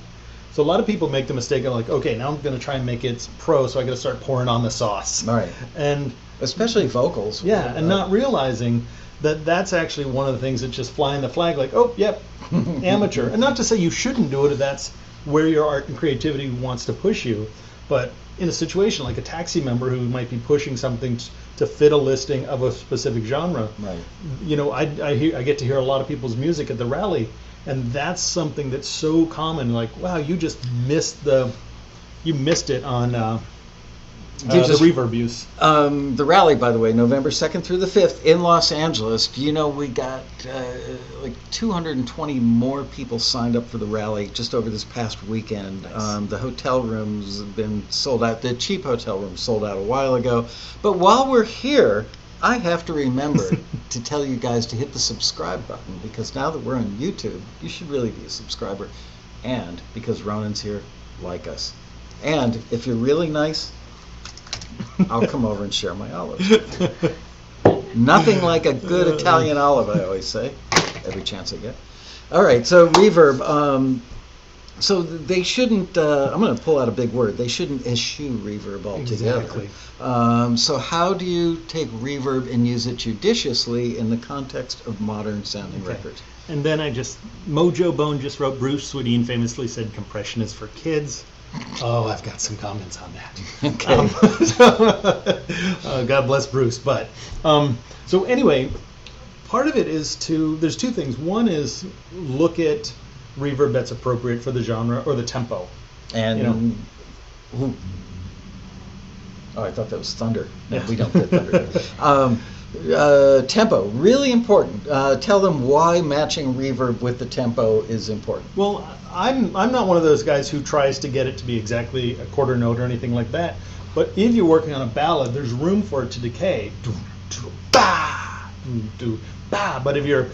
So a lot of people make the mistake of, like, okay, now I'm going to try and make it pro, so I got to start pouring on the sauce. Right. And especially vocals. Yeah, and not realizing that that's actually one of the things that just flying the flag, like, oh, yep, amateur. And not to say you shouldn't do it if that's where your art and creativity wants to push you, but in a situation like a taxi member who might be pushing something to fit a listing of a specific genre, right. I get to hear a lot of people's music at the rally, and that's something that's so common. Like, wow, you just missed it on the reverb use. The rally, by the way, November 2nd through the 5th in Los Angeles. Do you know we got like 220 more people signed up for the rally just over this past weekend. Nice. The hotel rooms have been sold out. The cheap hotel rooms sold out a while ago. But while we're here, I have to remember to tell you guys to hit the subscribe button, because now that we're on YouTube, you should really be a subscriber. And because Ronan's here, like us. And if you're really nice, I'll come over and share my olives. Nothing like a good Italian olive, I always say, every chance I get. All right, so reverb. So they shouldn't, I'm going to pull out a big word, they shouldn't eschew reverb altogether. Exactly. So how do you take reverb and use it judiciously in the context of modern sounding records? And then Mojo Bone just wrote, Bruce Swedien famously said compression is for kids. Oh, I've got some comments on that. Okay. God bless Bruce. But so anyway, part of it is there's two things. One is look at reverb that's appropriate for the genre or the tempo. And oh, I thought that was thunder. No, we don't get thunder. Tempo, really important. Tell them why matching reverb with the tempo is important. Well, I'm not one of those guys who tries to get it to be exactly a quarter note or anything like that. But if you're working on a ballad, there's room for it to decay. But if you're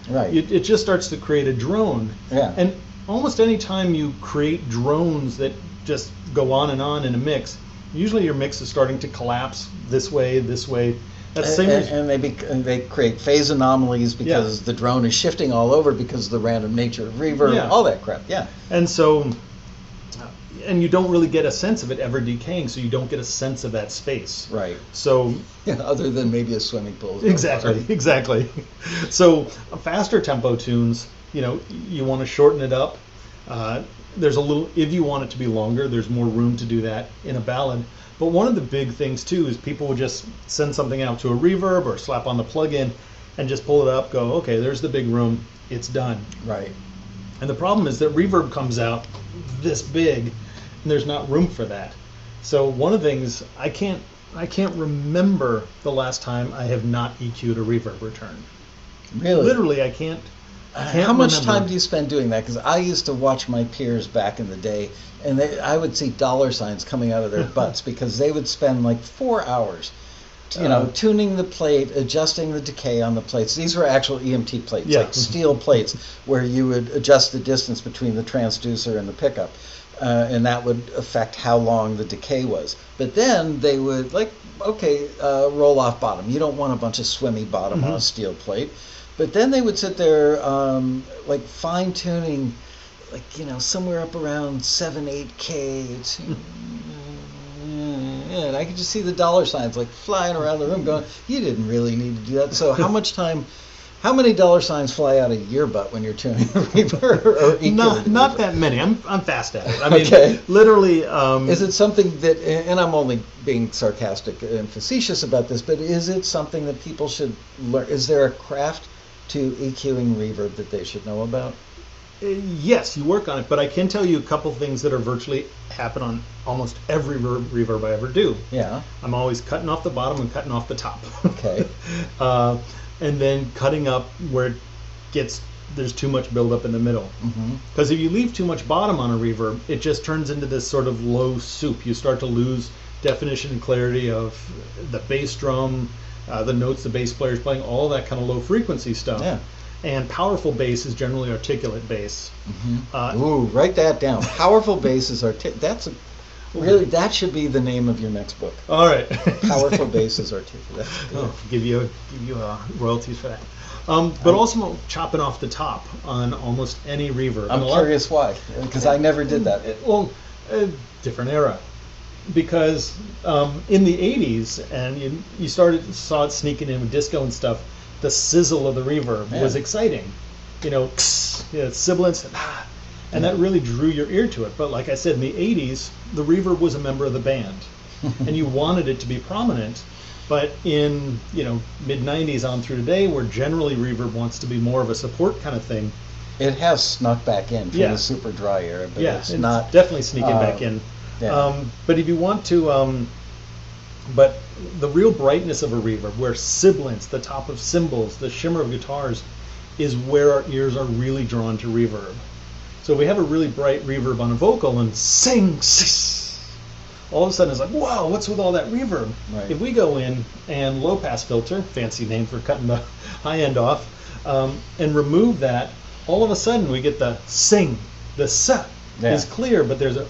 right, it just starts to create a drone. Yeah. And almost any time you create drones that just go on and on in a mix, usually your mix is starting to collapse this way, That's the same reason. And they create phase anomalies because the drone is shifting all over because of the random nature of reverb, all that crap. Yeah. And so, and you don't really get a sense of it ever decaying, so you don't get a sense of that space. Right. So, other than maybe a swimming pool. Exactly. So, faster tempo tunes, you want to shorten it up. There's a little, if you want it to be longer, there's more room to do that in a ballad. But one of the big things too is people will just send something out to a reverb or slap on the plug-in and just pull it up, go, okay, there's the big room, it's done. Right. And the problem is that reverb comes out this big and there's not room for that. So one of the things, I can't remember the last time I have not EQ'd a reverb return. Really? Literally, I can't How much remember. time do you spend doing that? Because I used to watch my peers back in the day, and I would see dollar signs coming out of their butts because they would spend like 4 hours, tuning the plate, adjusting the decay on the plates. These were actual EMT plates, like steel plates, where you would adjust the distance between the transducer and the pickup, and that would affect how long the decay was. But then they would roll off bottom. You don't want a bunch of swimmy bottom on a steel plate. But then they would sit there, fine tuning, somewhere up around 7-8K. And I could just see the dollar signs flying around the room, going, "You didn't really need to do that." So how many dollar signs fly out of your butt when you're tuning a reverb? Or not that many. I'm fast at it. I mean, literally. Is it something that? And I'm only being sarcastic and facetious about this, but is it something that people should learn? Is there a craft to EQing reverb that they should know about? Yes, you work on it, but I can tell you a couple things that are virtually happen on almost every reverb I ever do. Yeah. I'm always cutting off the bottom and cutting off the top. Okay. And then cutting up where there's too much buildup in the middle. Because if you leave too much bottom on a reverb, it just turns into this sort of low soup. You start to lose definition and clarity of the bass drum, the notes the bass player is playing, all that kind of low frequency stuff. Yeah. And powerful bass is generally articulate bass. Ooh, write that down. Powerful bass is articulate. That should be the name of your next book. All right. Powerful bass is articulate. Give you royalties for that. But also chopping off the top on almost any reverb. I'm curious why, because I never did that. Different era. Because in the 80s, and you saw it sneaking in with disco and stuff, the sizzle of the reverb was exciting. Sibilance, and that really drew your ear to it. But like I said, in the 80s, the reverb was a member of the band, and you wanted it to be prominent. But in mid-90s on through today, where generally reverb wants to be more of a support kind of thing, it has snuck back in from the super dry era. But it's not definitely sneaking back in. Yeah. But if you want to, but the real brightness of a reverb, where sibilance, the top of cymbals, the shimmer of guitars, is where our ears are really drawn to reverb. So we have a really bright reverb on a vocal and sing, all of a sudden it's like, whoa, what's with all that reverb? Right. If we go in and low pass filter, fancy name for cutting the high end off, and remove that, all of a sudden we get the sing, the sa is clear, but there's a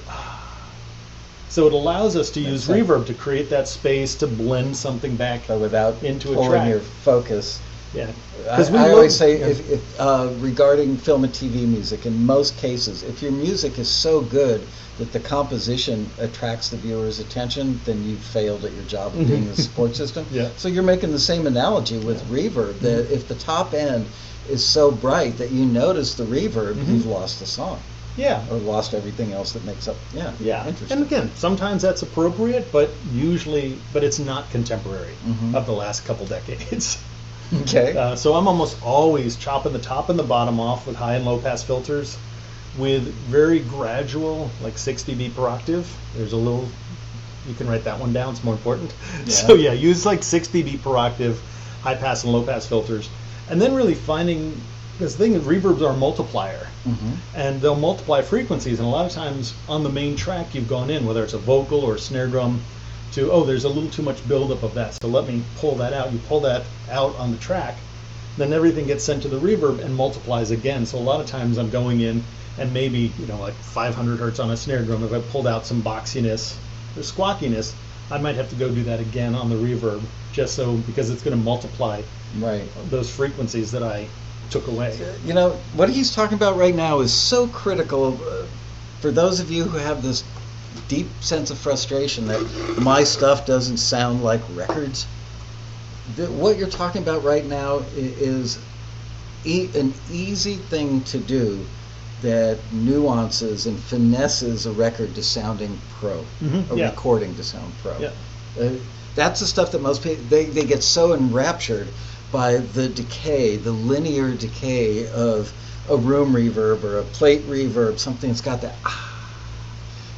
so it allows us to use reverb to create that space to blend something back without into a pulling track. your focus. Yeah. I always say, if regarding film and TV music, in most cases, if your music is so good that the composition attracts the viewer's attention, then you've failed at your job of being a support system. Yeah. So you're making the same analogy with reverb, that if the top end is so bright that you notice the reverb, you've lost the song. Yeah. Or lost everything else that makes up. Yeah. Interesting. And again, sometimes that's appropriate, but it's not contemporary of the last couple decades. Okay. So I'm almost always chopping the top and the bottom off with high and low pass filters with very gradual, like 6 dB per octave. There's a little, you can write that one down, it's more important. Yeah. So use like 6 dB per octave, high pass and low pass filters. And then really finding, because the thing is, reverbs are a multiplier. And they'll multiply frequencies, and a lot of times on the main track you've gone in, whether it's a vocal or a snare drum, to, there's a little too much buildup of that, so let me pull that out. You pull that out on the track, then everything gets sent to the reverb and multiplies again. So a lot of times I'm going in and maybe, like 500 hertz on a snare drum, if I pulled out some boxiness or squawkiness, I might have to go do that again on the reverb, just so, because it's going to multiply Right. those frequencies that I took away. You know, what he's talking about right now is so critical for those of you who have this deep sense of frustration that my stuff doesn't sound like records. What you're talking about right now is an easy thing to do that nuances and finesses a record to sounding pro, recording to sound pro. Yeah. That's the stuff that most people, they get so enraptured by the decay, the linear decay of a room reverb or a plate reverb, something that's got that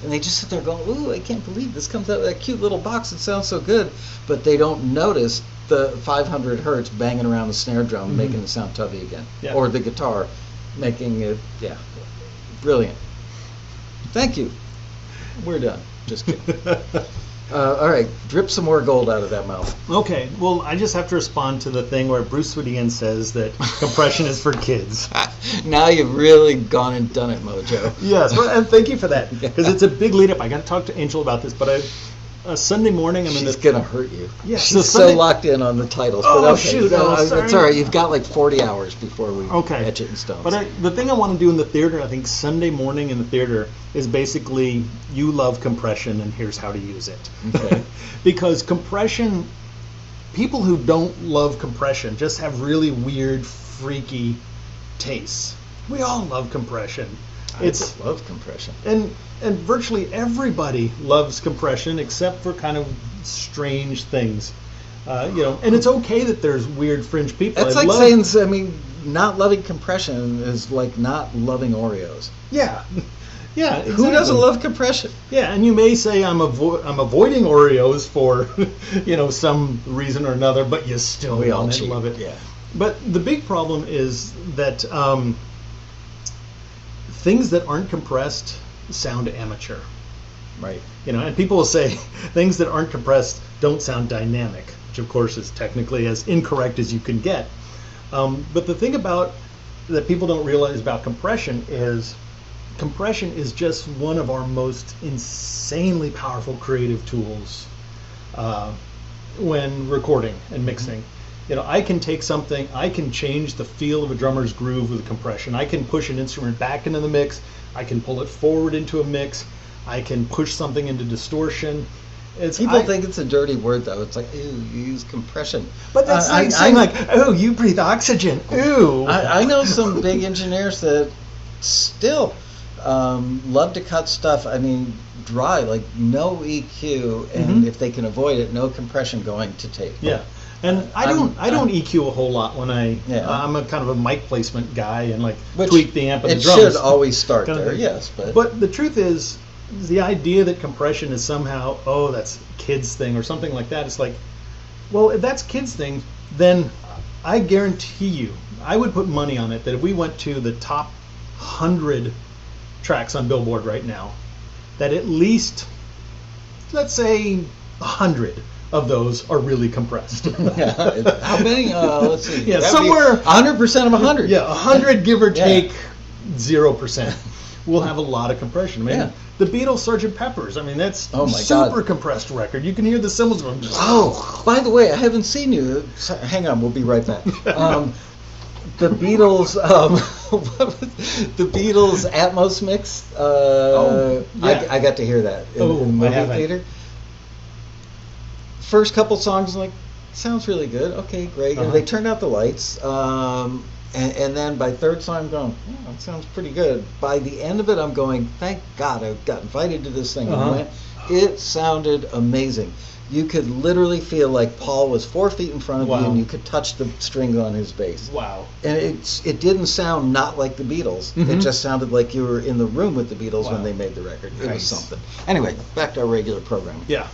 and they just sit there going, ooh, I can't believe this comes out of that cute little box, it sounds so good, but they don't notice the 500 hertz banging around the snare drum making it sound tubby again, or the guitar making it, brilliant. Thank you. We're done. Just kidding. All right, drip some more gold out of that mouth. Okay, well, I just have to respond to the thing where Bruce Swedian says that compression is for kids. Now you've really gone and done it, Mojo. Yes, well, and thank you for that, because it's a big lead up. I got to talk to Angel about this, but Sunday morning I'm in She's gonna hurt you. Yeah, she's so locked in on the titles. Oh, but okay. shoot! It's sorry. all right. You've got like 40 hours before we etch it in stones. But the thing I want to do in the theater, I think Sunday morning in the theater, is basically you love compression and here's how to use it. Okay. Because compression, people who don't love compression just have really weird, freaky tastes. We all love compression. I love compression. And virtually everybody loves compression except for kind of strange things. And it's okay that there's weird fringe people. That's like saying, I mean, not loving compression is like not loving Oreos. Yeah. Yeah, exactly. Who doesn't love compression? Yeah, and you may say I'm avoiding Oreos for, some reason or another, but you still love it. Yeah. But the big problem is that things that aren't compressed sound amateur. Right. And people will say things that aren't compressed don't sound dynamic, which of course is technically as incorrect as you can get. But the thing that people don't realize about compression is just one of our most insanely powerful creative tools when recording and mixing. I can take something, I can change the feel of a drummer's groove with compression. I can push an instrument back into the mix. I can pull it forward into a mix. I can push something into distortion. People think it's a dirty word, though. It's like, ooh, you use compression. But that's like saying, oh, you breathe oxygen. Ooh. I know some big engineers that still love to cut stuff, dry, like no EQ, and if they can avoid it, no compression going to tape. Yeah. And I don't EQ a whole lot when I'm a kind of a mic placement guy and tweak the amp and the drums. It should always start there, yes. But the truth is, the idea that compression is somehow, that's kids thing or something like that, it's like, well, if that's kids thing, then I guarantee you, I would put money on it that if we went to the top 100 tracks on Billboard right now, that at least, let's say, 100 of those are really compressed. How many? Let's see. Yeah, somewhere 100% of 100. Yeah, 100 give or take 0%. We'll have a lot of compression. The Beatles' Sgt. Pepper's. That's super compressed record. You can hear the cymbals going. Oh, by the way, I haven't seen you. Hang on, we'll be right back. The Beatles, the Beatles Atmos mix. I got to hear that in the movie theater. First couple songs, sounds really good. Okay, great. And they turned out the lights. And then by third song, I'm going, that sounds pretty good. By the end of it, I'm going, thank God I got invited to this thing. It sounded amazing. You could literally feel like Paul was 4 feet in front of you, and you could touch the strings on his bass. Wow. And it didn't sound not like the Beatles. It just sounded like you were in the room with the Beatles when they made the record. It was something. Anyway, back to our regular programming. Yeah.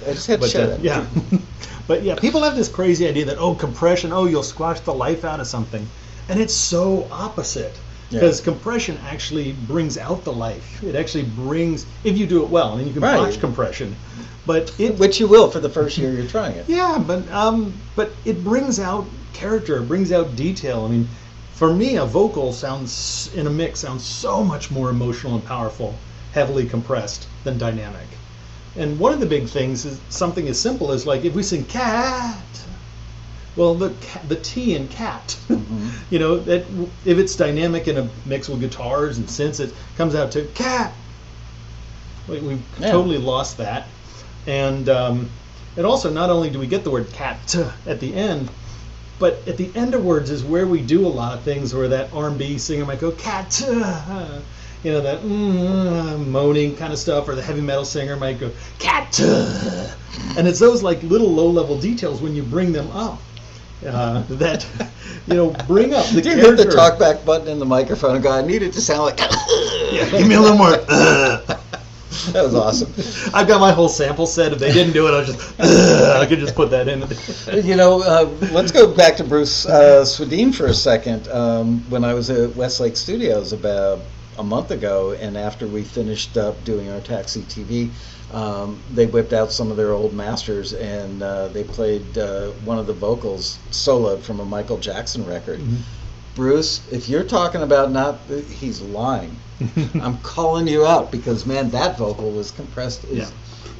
I just had to share that. Yeah. But yeah, people have this crazy idea that, compression, you'll squash the life out of something. And it's so opposite. Because compression actually brings out the life. It actually brings, if you do it well, and you can botch compression. Which you will for the first year you're trying it. Yeah, but it brings out character, it brings out detail. For me, a vocal in a mix sounds so much more emotional and powerful, heavily compressed, than dynamic. And one of the big things is something as simple as, like, if we sing cat, well, the T in cat, you know, that if it's dynamic in a mix with guitars and synths, it comes out to cat. We've totally lost that. And also, not only do we get the word cat at the end, but at the end of words is where we do a lot of things where that R&B singer might go cat, you know, that moaning kind of stuff, or the heavy metal singer might go cat, and it's those like little low-level details when you bring them up that, you know, bring up the character. character. Hit the talkback button in the microphone and go, I need it to sound like. Yeah, give me a little more. That was awesome. I've got my whole sample set. If they didn't do it, I could just put that in. You know, let's go back to Bruce Swedien for a second. When I was at Westlake Studios about a month ago, and after we finished up doing our Taxi TV, they whipped out some of their old masters, and they played one of the vocals soloed from a Michael Jackson record. Bruce, if you're talking about he's lying. I'm calling you out because, man, that vocal was compressed.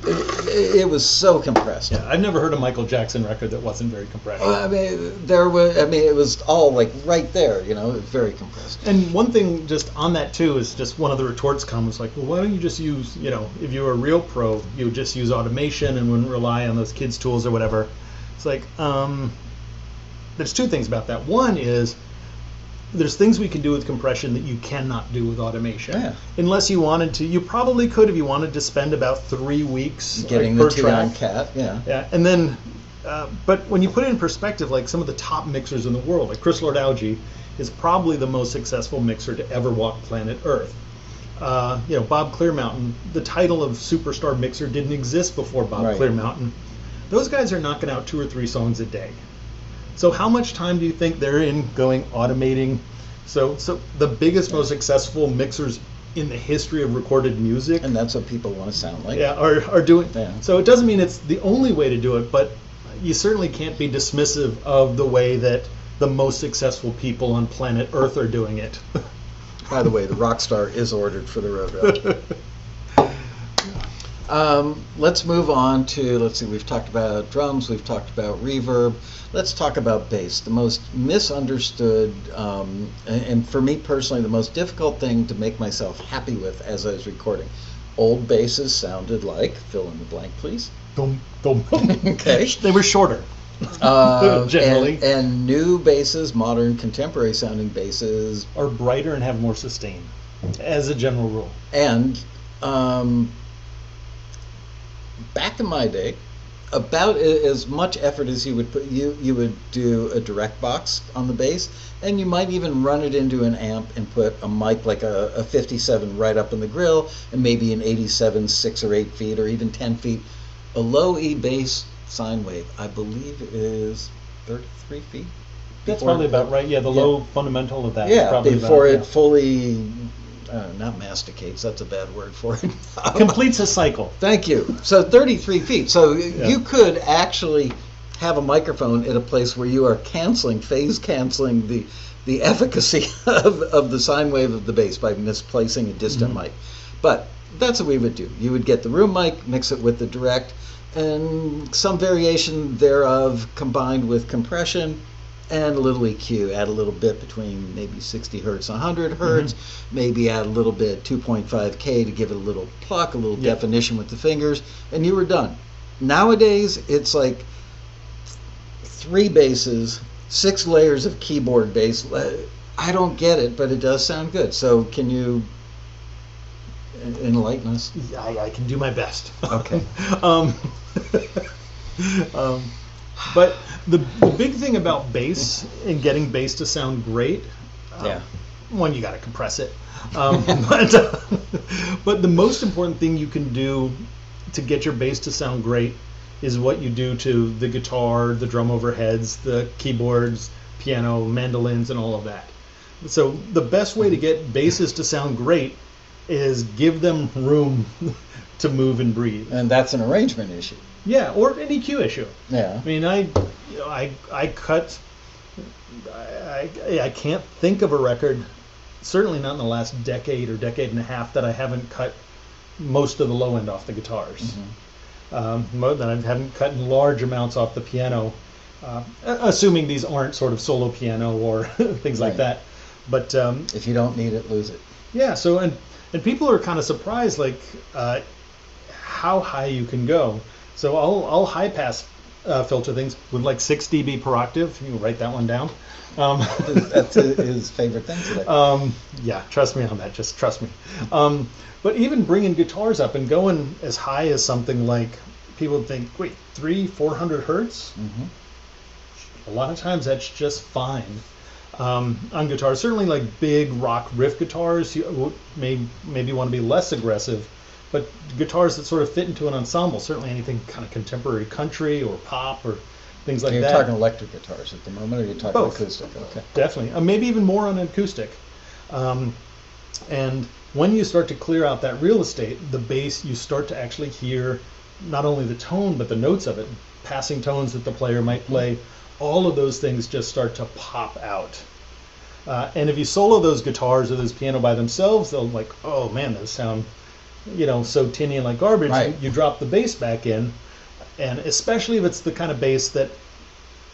It was so compressed. Yeah, I've never heard a Michael Jackson record that wasn't very compressed. It was all like right there, you know, very compressed. And one thing just on that too is just one of the retorts comes like, well, why don't you just use, you know, if you were a real pro, you would just use automation and wouldn't rely on those kids' tools or whatever. It's like, there's two things about that. One is, there's things we can do with compression that you cannot do with automation. Yeah. Unless you wanted to. You probably could if you wanted to spend about 3 weeks getting per the T track. on cat. Yeah, and then, but when you put it in perspective, like some of the top mixers in the world, like Chris Lord-Alge is probably the most successful mixer to ever walk planet Earth. You know, Bob Clearmountain, the title of superstar mixer didn't exist before Bob Clearmountain. Those guys are knocking out 2 or 3 songs a day. So how much time do you think they're in going automating? So the biggest, most successful mixers in the history of recorded music, and that's what people want to sound like. Yeah, are doing. Yeah. So it doesn't mean it's the only way to do it, but you certainly can't be dismissive of the way that the most successful people on planet Earth are doing it. By the way, the rock star is ordered for the rodeo. Let's move on to, let's see, we've talked about drums, we've talked about reverb. Let's talk about bass, the most misunderstood, and for me personally, the most difficult thing to make myself happy with as I was recording. Old basses sounded like, fill in the blank, please. Dum, dum, dum. Okay. They were shorter, generally. And new basses, modern, contemporary sounding basses, are brighter and have more sustain, as a general rule. And back in my day, about as much effort as you would put, you would do a direct box on the bass, and you might even run it into an amp and put a mic like a 57 right up in the grill, and maybe an 87 6 or 8 feet or even 10 feet. A low E bass sine wave, I believe, is 33 feet. That's probably about right. Yeah, the low fundamental of that. Yeah, is probably before about, it fully. Not masticates, that's a bad word for it. Completes a cycle. Thank you. So 33 feet. So you could actually have a microphone at a place where you are phase canceling the efficacy of the sine wave of the bass by misplacing a distant mic. But that's what we would do. You would get the room mic, mix it with the direct, and some variation thereof combined with compression, and a little EQ, add a little bit between maybe 60 hertz and 100 hertz, maybe add a little bit 2.5K to give it a little pluck, a little definition with the fingers, and you were done. Nowadays, it's like 3 basses, 6 layers of keyboard bass. I don't get it, but it does sound good. So can you enlighten us? I can do my best. Okay. But the big thing about bass and getting bass to sound great, one, you got to compress it. But the most important thing you can do to get your bass to sound great is what you do to the guitar, the drum overheads, the keyboards, piano, mandolins, and all of that. So the best way to get basses to sound great is give them room to move and breathe. And that's an arrangement issue. Yeah, or an EQ issue. Yeah. I mean, I can't think of a record, certainly not in the last decade or decade and a half, that I haven't cut most of the low end off the guitars. Then I haven't cut in large amounts off the piano, assuming these aren't sort of solo piano or things like that. But if you don't need it, lose it. Yeah. So and people are kind of surprised, like how high you can go. So I'll high pass filter things with like 6 dB per octave. You can write that one down. That's his favorite thing today. Yeah, trust me on that. Just trust me. But even bringing guitars up and going as high as something like, people would think, wait, 400 hertz? A lot of times that's just fine on guitars. Certainly like big rock riff guitars, you maybe want to be less aggressive. But guitars that sort of fit into an ensemble, certainly anything kind of contemporary country or pop or things like that. You're talking electric guitars at the moment, or you're talking both. Acoustic? Okay. Definitely. Maybe even more on an acoustic. And when you start to clear out that real estate, the bass, you start to actually hear not only the tone, but the notes of it, passing tones that the player might play. All of those things just start to pop out. And if you solo those guitars or those piano by themselves, they'll like, oh man, those sound, so tinny and like garbage. Right. You drop the bass back in, and especially if it's the kind of bass that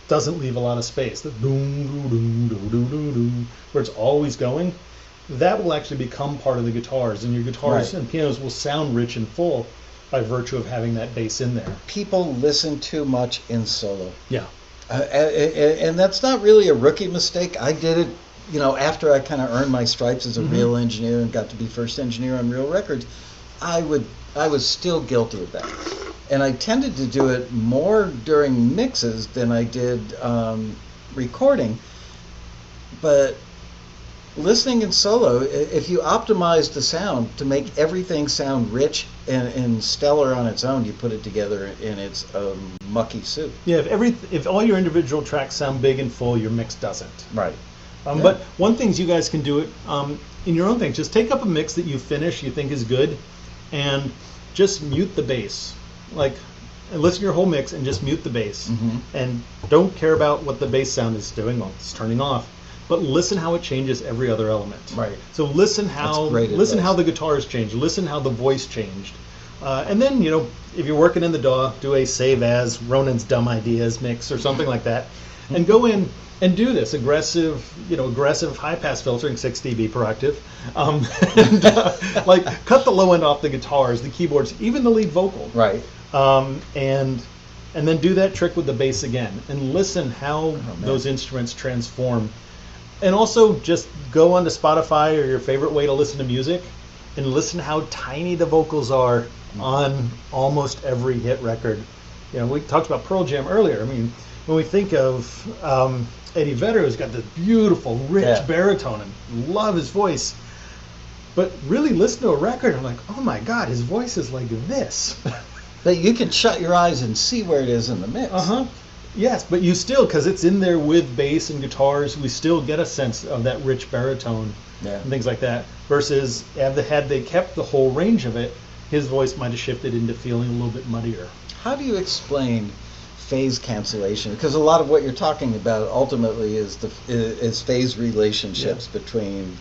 doesn't leave a lot of space, the boom, boom, boom, boom, boom, boom, where it's always going, that will actually become part of the guitars, and your guitars and pianos will sound rich and full by virtue of having that bass in there. People listen too much in solo. Yeah. And that's not really a rookie mistake. I did it, after I kind of earned my stripes as a real engineer and got to be first engineer on real records. I was still guilty of that. And I tended to do it more during mixes than I did recording. But listening in solo, if you optimize the sound to make everything sound rich and stellar on its own, you put it together in its mucky soup. Yeah, if all your individual tracks sound big and full, your mix doesn't. Right. But one thing you guys can do it in your own thing. Just take up a mix that you finish, you think is good, and just mute the bass. And listen to your whole mix and just mute the bass. And don't care about what the bass sound is doing. Well, it's turning off. But listen how it changes every other element. Right. So listen how the guitars changed. Listen how the voice changed. And then, if you're working in the DAW, do a save as Ronan's Dumb Ideas mix or something like that. And go in and do this aggressive high pass filtering, 6 dB per octave. Cut the low end off the guitars, the keyboards, even the lead vocal. Right. And then do that trick with the bass again and listen how those instruments transform. And also just go onto Spotify or your favorite way to listen to music and listen how tiny the vocals are on almost every hit record. We talked about Pearl Jam earlier. I mean, when we think of Eddie Vedder, who's got this beautiful, rich baritone and love his voice, but really listen to a record, I'm like, oh my God, his voice is like this. But you can shut your eyes and see where it is in the mix. Yes, but you still, because it's in there with bass and guitars, we still get a sense of that rich baritone and things like that. Versus, had they kept the whole range of it, his voice might have shifted into feeling a little bit muddier. How do you explain phase cancellation? Because a lot of what you're talking about ultimately is phase relationships between,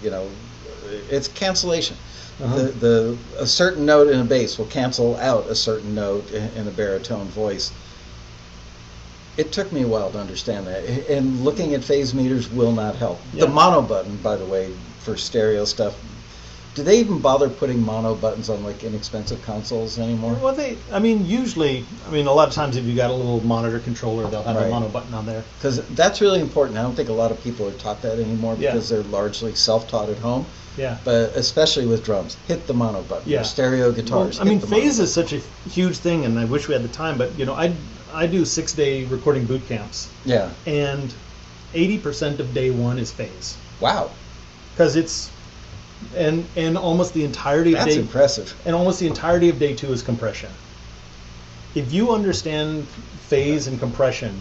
it's cancellation. A certain note in a bass will cancel out a certain note in a baritone voice. It took me a while to understand that, and looking at phase meters will not help. The mono button, by the way, for stereo stuff, do they even bother putting mono buttons on inexpensive consoles anymore? Well, usually, a lot of times if you got a little monitor controller, they'll have a mono button on there. Because that's really important. I don't think a lot of people are taught that anymore because they're largely self-taught at home. Yeah. But especially with drums, hit the mono button. Yeah. Or stereo guitars. Well, phase is such a huge thing, and I wish we had the time, but I do 6-day recording boot camps. Yeah. And 80% of day one is phase. Wow. Because it's and almost the entirety of That's impressive. And almost the entirety of day two is compression. If you understand phase and compression,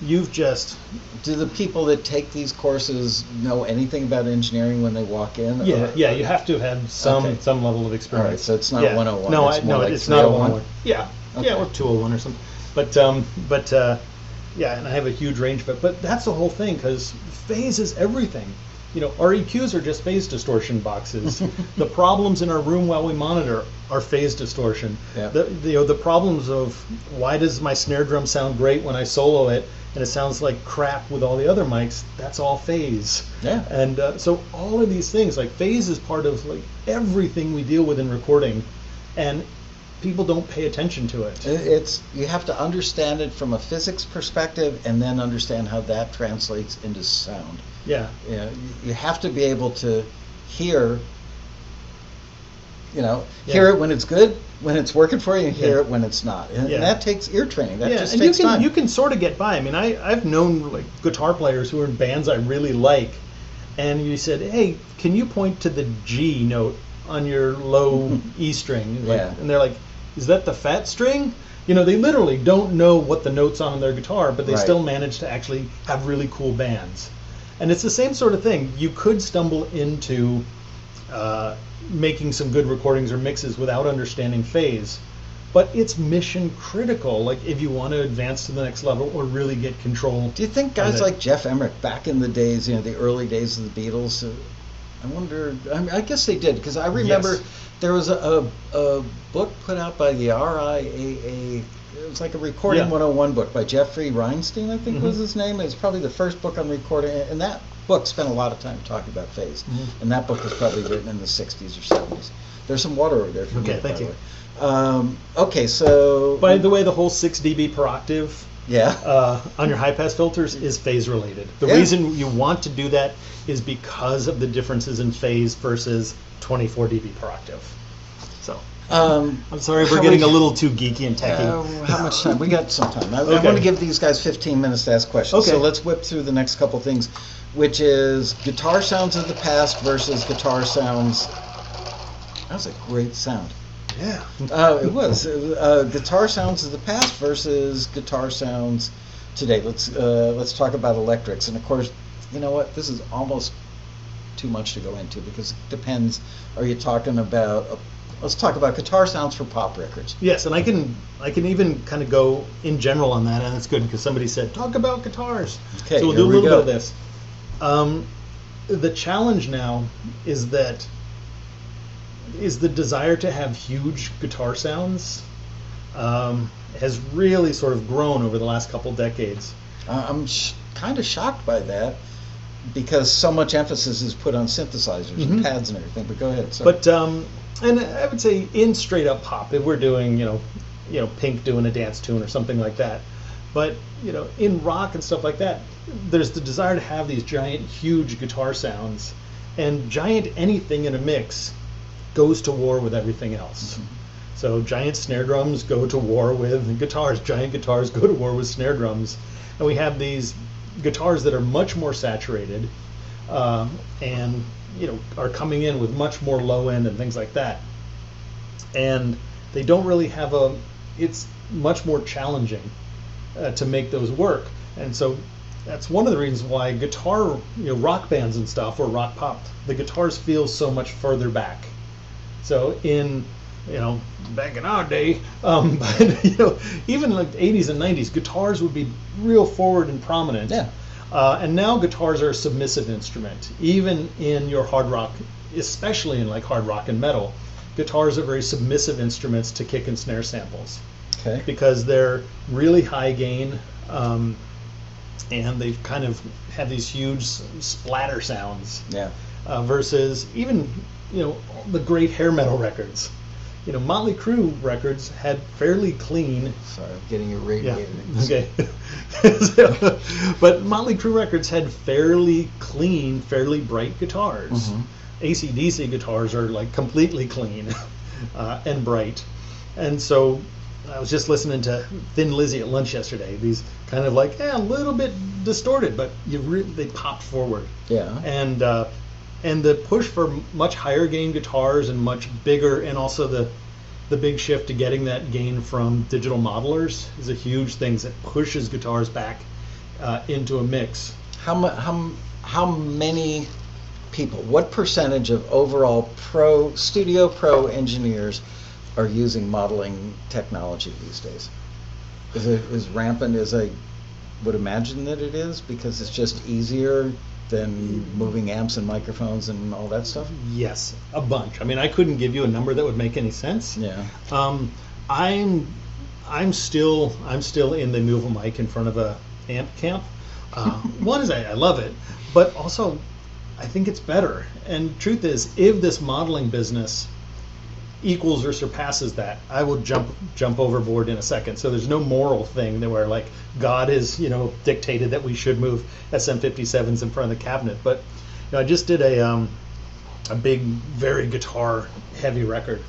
you've just... Do the people that take these courses know anything about engineering when they walk in? Yeah, you have to have some level of experience. All right, so it's not 101. No, it's not a 101. Yeah, or 201 or something. But and I have a huge range of it. But that's the whole thing, because phase is everything. our EQs are just phase distortion boxes. The problems in our room while we monitor are phase distortion. Yeah. The problems of why does my snare drum sound great when I solo it and it sounds like crap with all the other mics, that's all phase. Yeah. And so all of these things, like phase is part of like everything we deal with in recording, and people don't pay attention to it. You have to understand it from a physics perspective, and then understand how that translates into sound. Yeah. You have to be able to hear it when it's good, when it's working for you, and hear it when it's not. And that takes ear training. That just takes time. You can sort of get by. I mean, I've known like guitar players who are in bands I really like, and you said, hey, can you point to the G note on your low E string? And they're like, is that the fat string? They literally don't know what the note's on their guitar, but they still manage to actually have really cool bands. And it's the same sort of thing. You could stumble into making some good recordings or mixes without understanding phase, but it's mission critical, like if you want to advance to the next level or really get control. Do you think guys like Jeff Emmerich back in the days, the early days of the Beatles, I wonder, I guess they did, because I remember there was a book put out by the RIAA. It was like a Recording 101 book by Jeffrey Reinstein, I think was his name. It was probably the first book on recording, and that book spent a lot of time talking about phase. And that book was probably written in the 60s or 70s. There's some water over there for me. Okay, thank you. Okay, so... By the way, the whole 6 dB per octave on your high-pass filters is phase-related. The reason you want to do that is because of the differences in phase versus 24 dB per octave. So... I'm sorry, we're getting a little too geeky and techy. How much time? We got some time. I want to give these guys 15 minutes to ask questions. Okay. So let's whip through the next couple things, which is guitar sounds of the past versus guitar sounds. That was a great sound. Yeah. It was. Guitar sounds of the past versus guitar sounds today. Let's talk about electrics. And of course, you know what? This is almost too much to go into because it depends. Are you talking about let's talk about guitar sounds for pop records. Yes, and I can even kind of go in general on that, and it's good because somebody said talk about guitars. Okay, so we'll do a little bit of this. The challenge now is the desire to have huge guitar sounds has really sort of grown over the last couple decades. I'm kind of shocked by that because so much emphasis is put on synthesizers and pads and everything. But go ahead. Sorry. But and I would say in straight up pop, if we're doing Pink doing a dance tune or something like that, but in rock and stuff like that, there's the desire to have these giant, huge guitar sounds, and giant anything in a mix goes to war with everything else. So giant snare drums go to war with guitars. Giant guitars go to war with snare drums, and we have these guitars that are much more saturated, and are coming in with much more low end and things like that. And they don't really have it's much more challenging to make those work. And so that's one of the reasons why guitar, rock bands and stuff, or rock pop, the guitars feel so much further back. So in, back in our day, but, even like the 80s and 90s, guitars would be real forward and prominent. Yeah. And now guitars are a submissive instrument. Even in your hard rock, especially in like hard rock and metal, guitars are very submissive instruments to kick and snare samples. Okay. Because they're really high gain, and they've kind of have these huge splatter sounds. Yeah. Versus even the great hair metal records. Motley Crue records had fairly clean. Sorry, I'm getting irradiated. Yeah. Okay. But Motley Crue records had fairly clean, fairly bright guitars. AC/DC guitars are like completely clean and bright. And so I was just listening to Thin Lizzy at lunch yesterday. These kind of like a little bit distorted, but they popped forward. Yeah. And the push for much higher gain guitars and much bigger, and also the big shift to getting that gain from digital modelers is a huge thing that pushes guitars back into a mix. How many people, what percentage of overall studio pro engineers are using modeling technology these days? Is it as rampant as I would imagine that it is because it's just easier than moving amps and microphones and all that stuff? Yes, a bunch. I mean, I couldn't give you a number that would make any sense. Yeah. I'm still in the move a mic in front of a amp camp. One is I love it, but also I think it's better. And truth is, if this modeling business equals or surpasses that, I will jump overboard in a second. So there's no moral thing that where like God has dictated that we should move SM57s in front of the cabinet. But I just did a big, very guitar heavy record,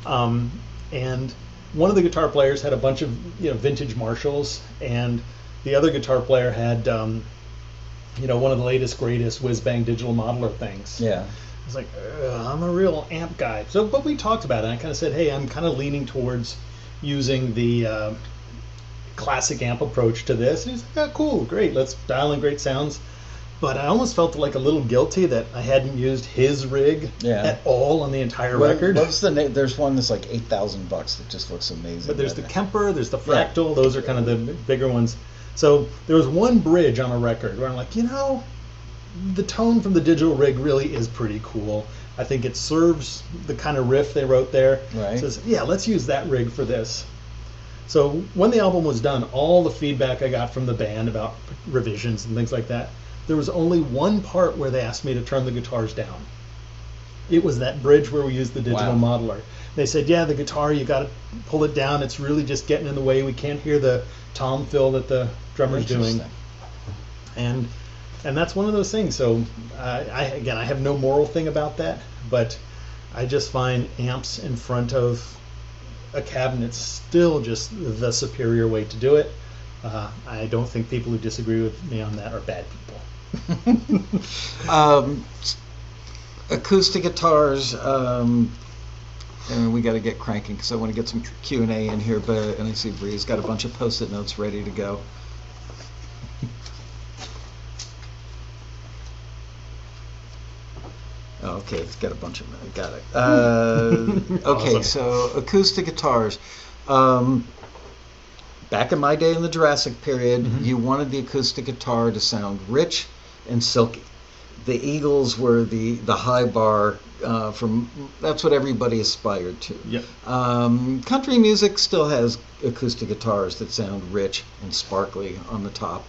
and one of the guitar players had a bunch of vintage Marshalls, and the other guitar player had one of the latest greatest whiz bang digital modeler things. Yeah. I was like, I'm a real amp guy. So, but we talked about it. And I kind of said, hey, I'm kind of leaning towards using the classic amp approach to this. And he's like, oh, cool, great, let's dial in great sounds. But I almost felt like a little guilty that I hadn't used his rig at all on the entire record. What's the name? There's one that's like $8,000 that just looks amazing. But there's the Kemper, there's the Fractal. Those are kind of the bigger ones. So there was one bridge on a record where I'm like, the tone from the digital rig really is pretty cool. I think it serves the kind of riff they wrote there. Right. So let's use that rig for this. So when the album was done, all the feedback I got from the band about revisions and things like that, there was only one part where they asked me to turn the guitars down. It was that bridge where we used the digital modeler. They said, the guitar, you got to pull it down. It's really just getting in the way. We can't hear the tom fill that the drummer's doing. And that's one of those things. So I have no moral thing about that, but I just find amps in front of a cabinet still just the superior way to do it. I don't think people who disagree with me on that are bad people. Acoustic guitars, and we got to get cranking because I want to get some Q&A in here, and I see Bree's got a bunch of post-it notes ready to go. Oh, okay, it's got a bunch of them. Got it. Okay, awesome. So acoustic guitars. Back in my day in the Jurassic period, you wanted the acoustic guitar to sound rich and silky. The Eagles were the high bar that's what everybody aspired to. Yep. Country music still has acoustic guitars that sound rich and sparkly on the top.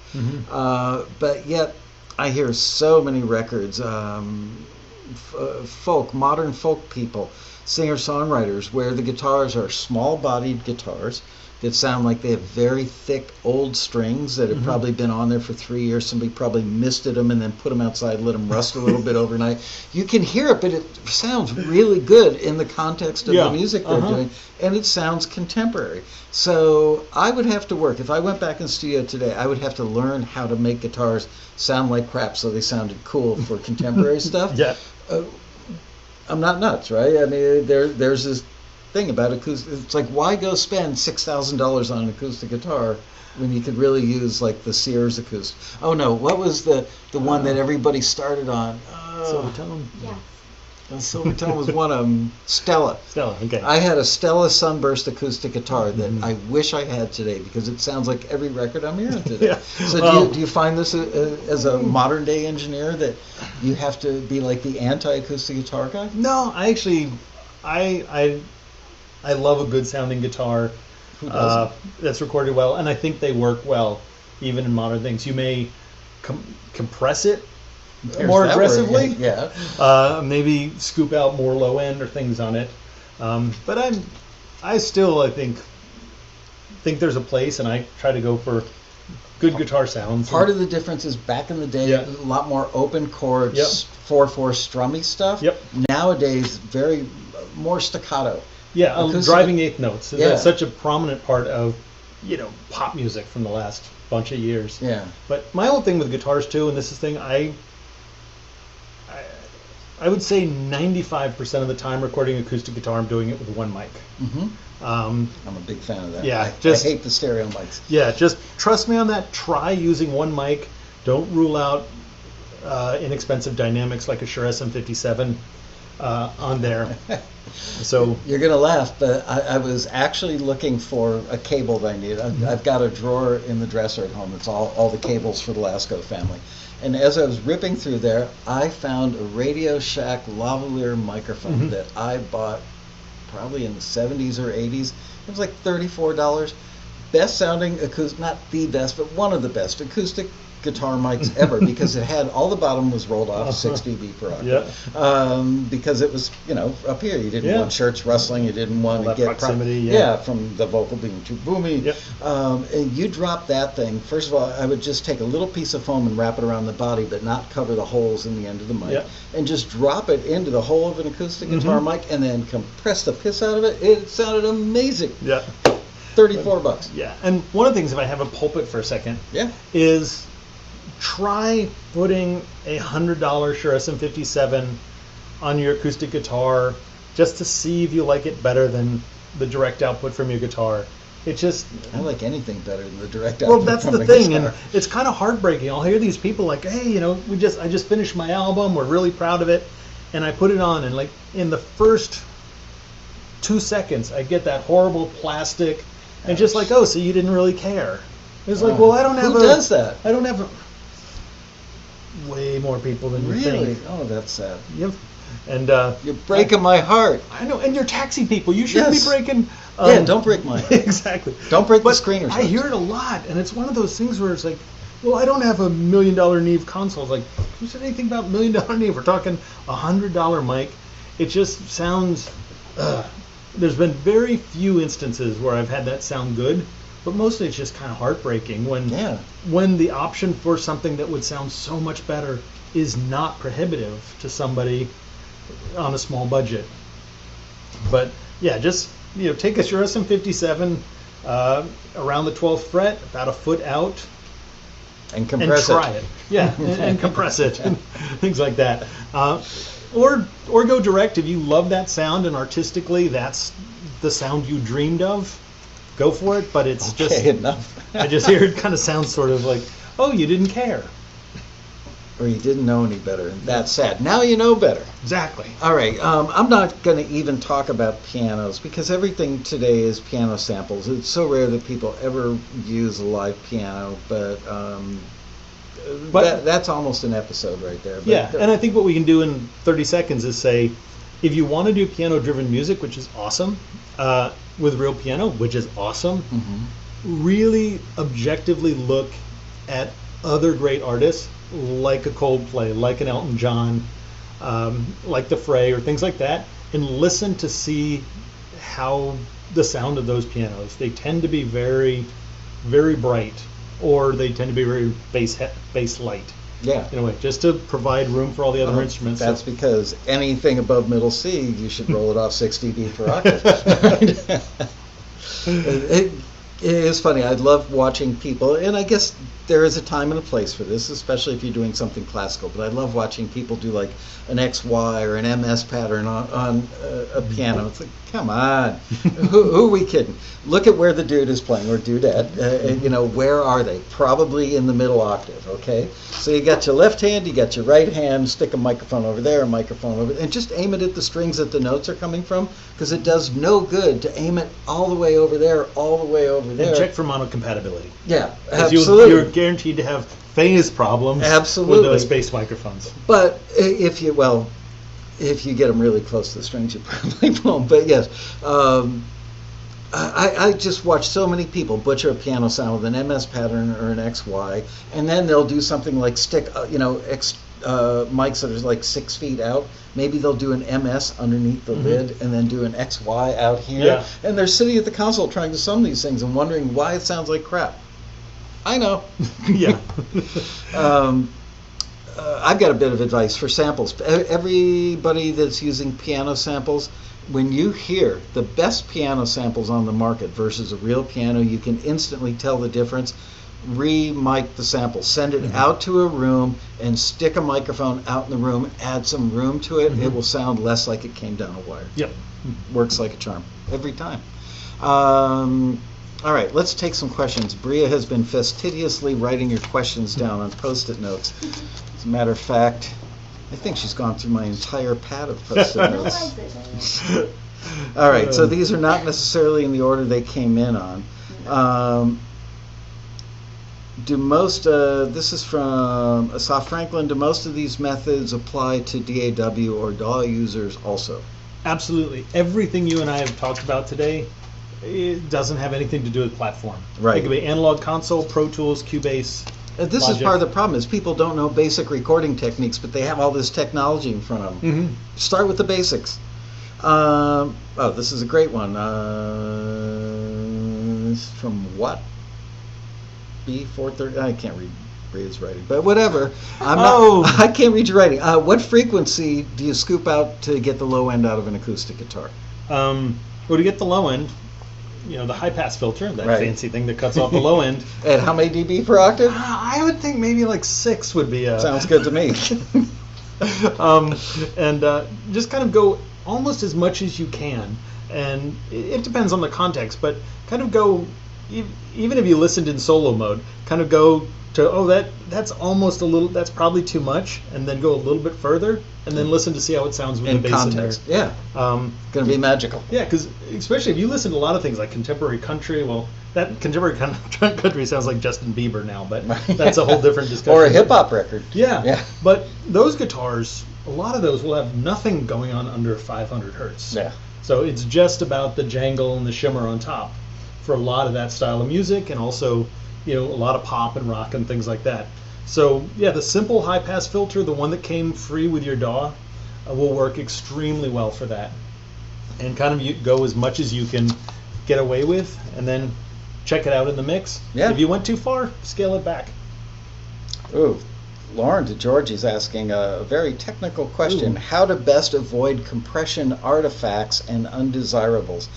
But yet I hear so many records, modern folk people, singer-songwriters, where the guitars are small-bodied guitars that sound like they have very thick old strings that have probably been on there for 3 years. Somebody probably misted them and then put them outside, let them rust a little bit overnight. You can hear it, but it sounds really good in the context of the music they're doing, and it sounds contemporary. So I would have to work. If I went back in the studio today, I would have to learn how to make guitars sound like crap so they sounded cool for contemporary stuff. Yeah. I'm not nuts, right? I mean, there's this thing about acoustic. It's like, why go spend $6,000 on an acoustic guitar when you could really use like the Sears acoustic? Oh no, what was the one that everybody started on? Silvertone. Yeah. Silvertone was one of them. Stella. Stella. Okay. I had a Stella Sunburst acoustic guitar that I wish I had today because it sounds like every record I'm hearing today. So do you find this as a modern day engineer that you have to be like the anti-acoustic guitar guy? No, I actually, I love a good sounding guitar that's recorded well, and I think they work well even in modern things. You may compress it more aggressively, maybe scoop out more low end or things on it, but I think there's a place, and I try to go for good guitar sounds. Part of the difference is back in the day, a lot more open chords, 4/4 strummy stuff. Nowadays, very more staccato. Driving eighth notes. That's such a prominent part of pop music from the last bunch of years. But my own thing with guitars too, and this is the thing, I would say 95% of the time recording acoustic guitar, I'm doing it with one mic. I'm a big fan of that. I hate the stereo mics. Just trust me on that. Try using one mic. Don't rule out inexpensive dynamics like a Shure SM57. on there. So you're gonna laugh, but I was actually looking for a cable that I need. I've got a drawer in the dresser at home. It's all the cables for the Lasco family. And as I was ripping through there, I found a Radio Shack lavalier microphone that I bought probably in the 70s or 80s. It was like $34. Best sounding acoustic, not the best, but one of the best acoustic guitar mics ever, because it had all the bottom was rolled off 6 dB per octave. Because it was, up here. You didn't want shirts rustling. You didn't want to get proximity. From the vocal being too boomy. And you drop that thing. First of all, I would just take a little piece of foam and wrap it around the body, but not cover the holes in the end of the mic, and just drop it into the hole of an acoustic guitar mic, and then compress the piss out of it. It sounded amazing. $34. Yeah, and one of the things, if I have a pulpit for a second, is try putting a $100 Shure SM57 on your acoustic guitar just to see if you like it better than the direct output from your guitar. It just... I like anything better than the direct output. Well, that's the thing, and it's kind of heartbreaking. I'll hear these people like, hey, I just finished my album, we're really proud of it, and I put it on, and like in the first 2 seconds, I get that horrible plastic, and just like, oh, so you didn't really care. It's like, well, I don't have Who does that? I don't have way more people than you Really? think. Oh, that's sad. Yep. And you're breaking my heart. I know, and you're taxi people. You shouldn't be breaking. Don't break mine. Exactly. Don't break the screen or something. I hear it a lot, and it's one of those things where it's like, well, I don't have a $1 million Neve console. It's like, who said anything about $1 million Neve? We're talking $100 mic. It just sounds. There's been very few instances where I've had that sound good, but mostly it's just kind of heartbreaking when the option for something that would sound so much better is not prohibitive to somebody on a small budget. But yeah, just take a Shure SM57 around the 12th fret, about a foot out, and compress it. And try it. Yeah, and compress it, and things like that. Or go direct if you love that sound and artistically that's the sound you dreamed of. Go for it, but it's just enough. I just hear it kind of sounds sort of like, oh, you didn't care. Or you didn't know any better. That's sad. Now you know better. Exactly. All right. I'm not going to even talk about pianos because everything today is piano samples. It's so rare that people ever use a live piano, but that's almost an episode right there. But and I think what we can do in 30 seconds is say, if you want to do piano-driven music, which is awesome, with real piano, which is awesome, really objectively look at other great artists like a Coldplay, like an Elton John, like the Fray or things like that, and listen to see how the sound of those pianos. They tend to be very, very bright, or they tend to be very bass light. Yeah. In a way, just to provide room for all the other instruments. That's because anything above middle C, you should roll it off 6 dB per octave. It is funny. I love watching people, and I guess there is a time and a place for this, especially if you're doing something classical, but I love watching people do like an XY or an MS pattern on a piano. It's like, come on. who are we kidding? Look at where the dude is playing, or dudette. Where are they? Probably in the middle octave, okay? So you got your left hand, you got your right hand, stick a microphone over there, a microphone over there, and just aim it at the strings that the notes are coming from, because it does no good to aim it all the way over there, all the way over there. And check for monocompatibility. Yeah, absolutely. You're guaranteed to have phase problems with those bass microphones. But if you get them really close to the strings, you probably won't. But yes, I just watch so many people butcher a piano sound with an MS pattern or an XY, and then they'll do something like stick, mics that are like 6 feet out. Maybe they'll do an MS underneath the lid and then do an XY out here. Yeah. And they're sitting at the console trying to sum these things and wondering why it sounds like crap. I know. Yeah. I've got a bit of advice for samples. Everybody that's using piano samples, when you hear the best piano samples on the market versus a real piano, you can instantly tell the difference. Re-mic the sample. Send it out to a room and stick a microphone out in the room. Add some room to it. It will sound less like it came down a wire. Yep. Works like a charm every time. All right, let's take some questions. Bria has been fastidiously writing your questions down on Post-it notes. As a matter of fact, I think she's gone through my entire pad of Post-it No, notes. I didn't. All right, so these are not necessarily in the order they came in on. This is from Asaf Franklin, do most of these methods apply to DAW or DAW users also? Absolutely. Everything you and I have talked about today, it doesn't have anything to do with platform. Right. It could be Analog Console, Pro Tools, Cubase. This Logic. is part of the problem is people don't know basic recording techniques, but they have all this technology in front of them. Mm-hmm. Start with the basics. This is a great one. This is from what? B430. I can't read his writing, but whatever. I can't read your writing. What frequency do you scoop out to get the low end out of an acoustic guitar? Well, to get the low end, the high pass filter, that Right. fancy thing that cuts off the low end. At how many dB per octave? I would think maybe like 6 would be a. Sounds good to me. Just kind of go almost as much as you can, and it depends on the context, but kind of go, even if you listened in solo mode, kind of go to, that's almost a little, that's probably too much, and then go a little bit further, and then listen to see how it sounds with In the bass context, in there. yeah. Going to be magical. Yeah, because especially if you listen to a lot of things like contemporary country, well, that contemporary country sounds like Justin Bieber now, but that's a whole different discussion. Or a hip-hop record. Yeah, but those guitars, a lot of those will have nothing going on under 500 hertz. Yeah. So it's just about the jangle and the shimmer on top for a lot of that style of music, and also, a lot of pop and rock and things like that. So yeah, the simple high pass filter, the one that came free with your DAW, will work extremely well for that. And kind of go as much as you can get away with, and then check it out in the mix. Yeah. If you went too far, scale it back. Ooh, Lauren DeGeorge is asking a very technical question. Ooh. How to best avoid compression artifacts and undesirables?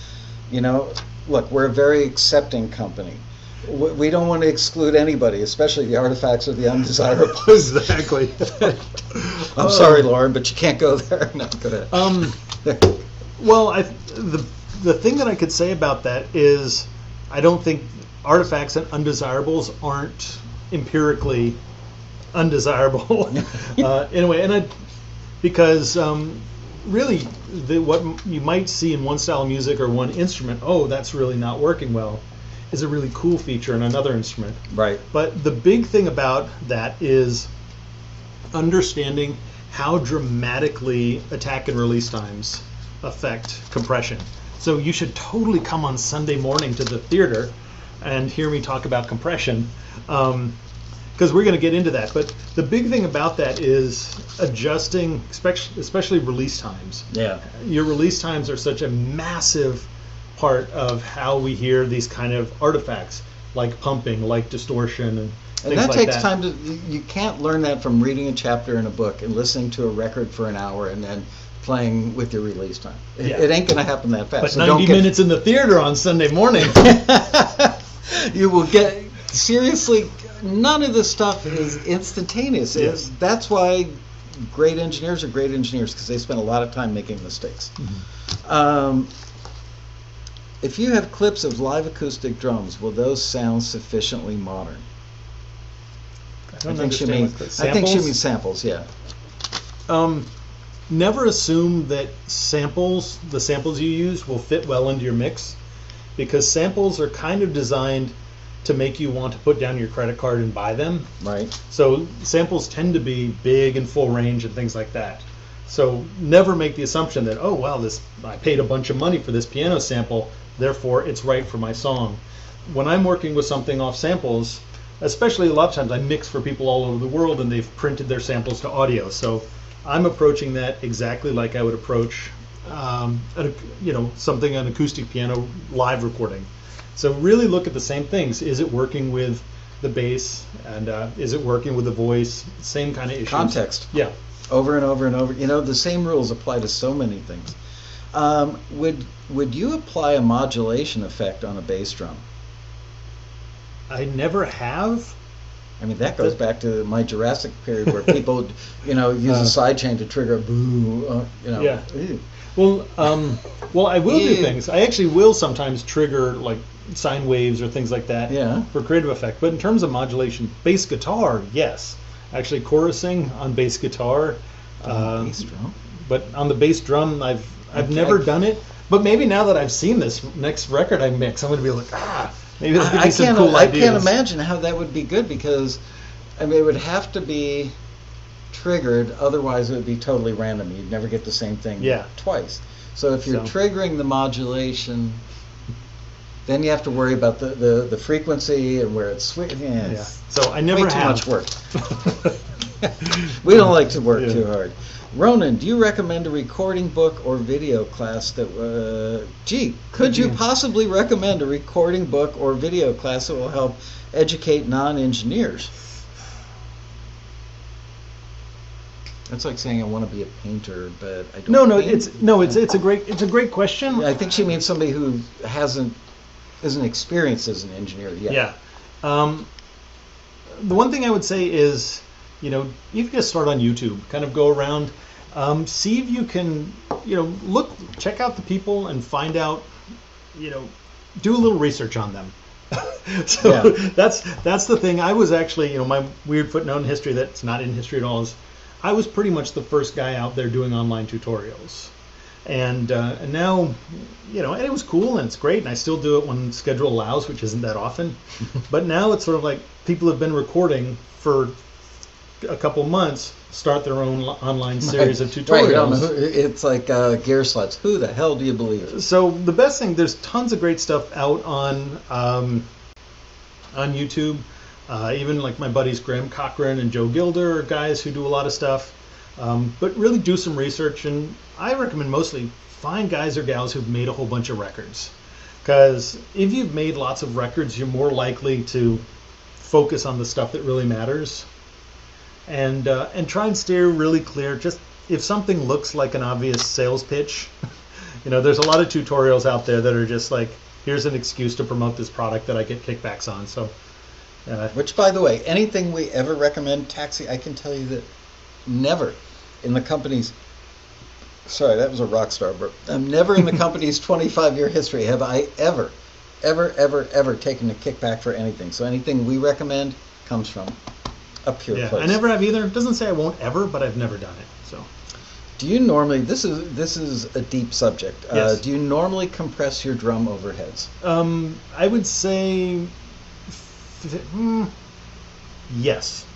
Look, we're a very accepting company. We don't want to exclude anybody, especially the artifacts or the undesirables. Exactly. I'm sorry, Lauren, but you can't go there. No, go ahead. Well, the thing that I could say about that is I don't think artifacts and undesirables aren't empirically undesirable in a way, because really what you might see in one style of music or one instrument, that's really not working well, is a really cool feature in another instrument. Right. But the big thing about that is understanding how dramatically attack and release times affect compression. So you should totally come on Sunday morning to the theater and hear me talk about compression, because we're going to get into that. But the big thing about that is adjusting, especially release times. Yeah. Your release times are such a massive part of how we hear these kind of artifacts, like pumping, like distortion, and things that like takes that. time to. You can't learn that from reading a chapter in a book and listening to a record for an hour and then playing with your release time. It ain't going to happen that fast. But So 90 minutes in the theater on Sunday morning. You will get, seriously, none of this stuff is instantaneous. Yes. That's why great engineers are great engineers, because they spend a lot of time making mistakes. Mm-hmm. If you have clips of live acoustic drums, will those sound sufficiently modern? I think she means samples, yeah. Never assume that the samples you use will fit well into your mix, because samples are kind of designed to make you want to put down your credit card and buy them. Right. So samples tend to be big and full range and things like that. So never make the assumption that, I paid a bunch of money for this piano sample, therefore it's right for my song. When I'm working with something off samples, especially a lot of times I mix for people all over the world and they've printed their samples to audio. So I'm approaching that exactly like I would approach something, an acoustic piano live recording. So really look at the same things. Is it working with the bass, and is it working with the voice? Same kind of issues. Context. Yeah. Over and over and over. The same rules apply to so many things. Would you apply a modulation effect on a bass drum? I never have. I mean, that goes back to my Jurassic period, where people, use a sidechain to trigger a boo. Yeah. Ew. Well, I will do things. I actually will sometimes trigger like sine waves or things like that for creative effect. But in terms of modulation, bass guitar, yes. Actually, chorusing on bass guitar, Bass drum. But on the bass drum, I've Okay. never done it. But maybe now that I've seen this next record I mix, I'm going to be like, maybe there could be some cool ideas. I can't imagine how that would be good, because I mean, it would have to be triggered, otherwise it would be totally random. You'd never get the same thing twice. So if you're triggering the modulation, then you have to worry about the frequency and where it's switching. Yeah. So I never way too have. much work. We don't like to work too hard. Ronan, do you recommend a recording book or video class that, could you possibly recommend a recording book or video class that will help educate non-engineers? That's like saying I want to be a painter, but I don't. It's a great question. I think she means somebody who isn't experienced as an engineer yet. Yeah. The one thing I would say is, you can just start on YouTube, kind of go around, see if you can, check out the people and find out, do a little research on them. So that's the thing. I was actually, my weird footnote in history that's not in history at all is I was pretty much the first guy out there doing online tutorials. And now, and it was cool and it's great, and I still do it when schedule allows, which isn't that often. But now it's sort of like people have been recording for a couple months, start their own online series of tutorials. Right, it's like gear sluts. Who the hell do you believe? So the best thing, there's tons of great stuff out on YouTube. Even like my buddies Graham Cochran and Joe Gilder are guys who do a lot of stuff. But really do some research, and I recommend mostly find guys or gals who've made a whole bunch of records. Because if you've made lots of records, you're more likely to focus on the stuff that really matters. And try and steer really clear. Just if something looks like an obvious sales pitch, there's a lot of tutorials out there that are just like, here's an excuse to promote this product that I get kickbacks on. So, which, by the way, anything we ever recommend, Taxi, I can tell you that never in the company's, sorry, that was a rock star burp. Never in the company's 25-year history have I ever taken a kickback for anything. So anything we recommend comes from a pure place. I never have either. It doesn't say I won't ever, but I've never done it. So, do you normally? This is a deep subject. Yes. Do you normally compress your drum overheads? I would say, yes.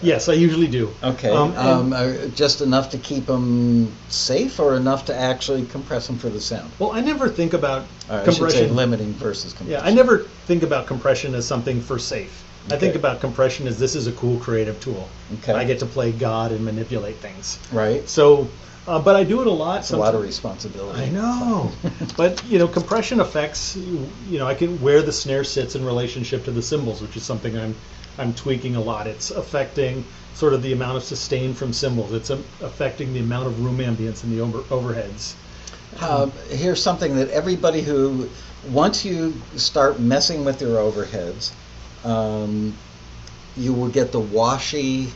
Yes, I usually do. Okay. Just enough to keep them safe, or enough to actually compress them for the sound? Well, I never think about compression. I should say limiting versus compression. Yeah, I never think about compression as something for safe. Okay. I think about compression as this is a cool creative tool. Okay. I get to play God and manipulate things. Right. So, but I do it a lot. It's a lot of responsibility. I know. But, compression affects, I can where the snare sits in relationship to the cymbals, which is something I'm tweaking a lot. It's affecting sort of the amount of sustain from cymbals. It's affecting the amount of room ambience in the overheads. Here's something that everybody who, once you start messing with your overheads, you will get the washy,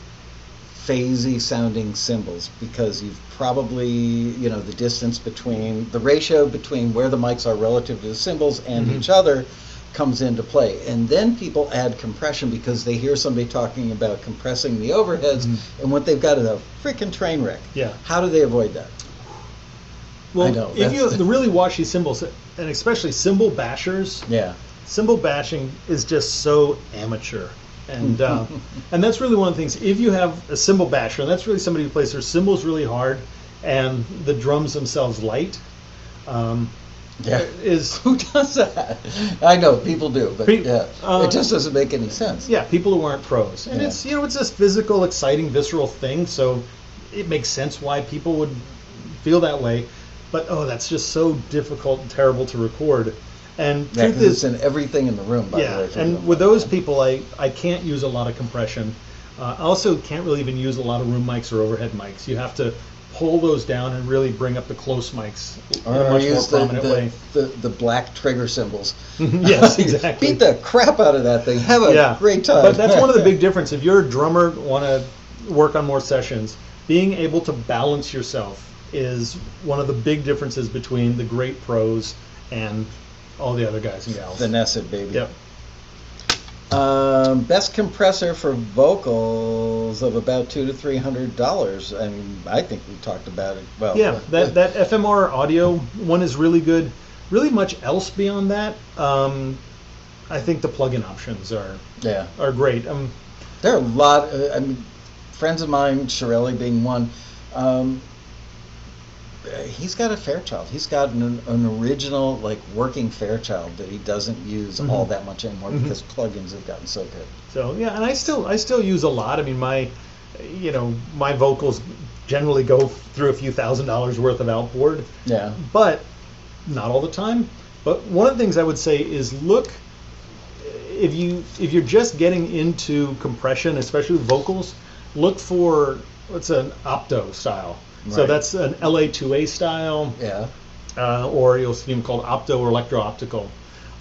phasey sounding cymbals, because you've probably, the distance between, the ratio between where the mics are relative to the cymbals and each other comes into play. And then people add compression because they hear somebody talking about compressing the overheads, and what they've got is a freaking train wreck. Yeah. How do they avoid that? Well, I know, if you have the really washy cymbals, and especially cymbal bashers, cymbal bashing is just so amateur. And and that's really one of the things. If you have a cymbal basher, and that's really somebody who plays their cymbals really hard and the drums themselves light, is who does that? I know people do, but it just doesn't make any sense. Yeah, people who aren't pros, and it's it's this physical, exciting, visceral thing. So it makes sense why people would feel that way. But that's just so difficult and terrible to record. And truth is, it's in everything in the room. By the way, and with those people, I can't use a lot of compression. I also can't really even use a lot of room mics or overhead mics. You have to pull those down and really bring up the close mics in a much more prominent way. The black trigger cymbals. Yes, exactly. Beat the crap out of that thing. Have a great time. But that's one of the big differences. If you're a drummer, want to work on more sessions, being able to balance yourself is one of the big differences between the great pros and all the other guys and gals. Vanessa, baby. Yep. Best compressor for vocals of about $200 to $300. I mean, I think we talked about it. Well, Yeah, that FMR audio one is really good. Really much else beyond that. I think the plug-in options are great. There are a lot. I mean, friends of mine, Shirelli being one. He's got a Fairchild. He's got an original, like, working Fairchild that he doesn't use all that much anymore because plugins have gotten so good. So yeah, and I still use a lot. I mean, my vocals generally go through a few $1,000s worth of outboard. Yeah. But not all the time. But one of the things I would say is look, if you're just getting into compression, especially with vocals, look for what's an opto style. Right. So that's an LA2A style. Yeah. Or you'll see them called opto or electro-optical.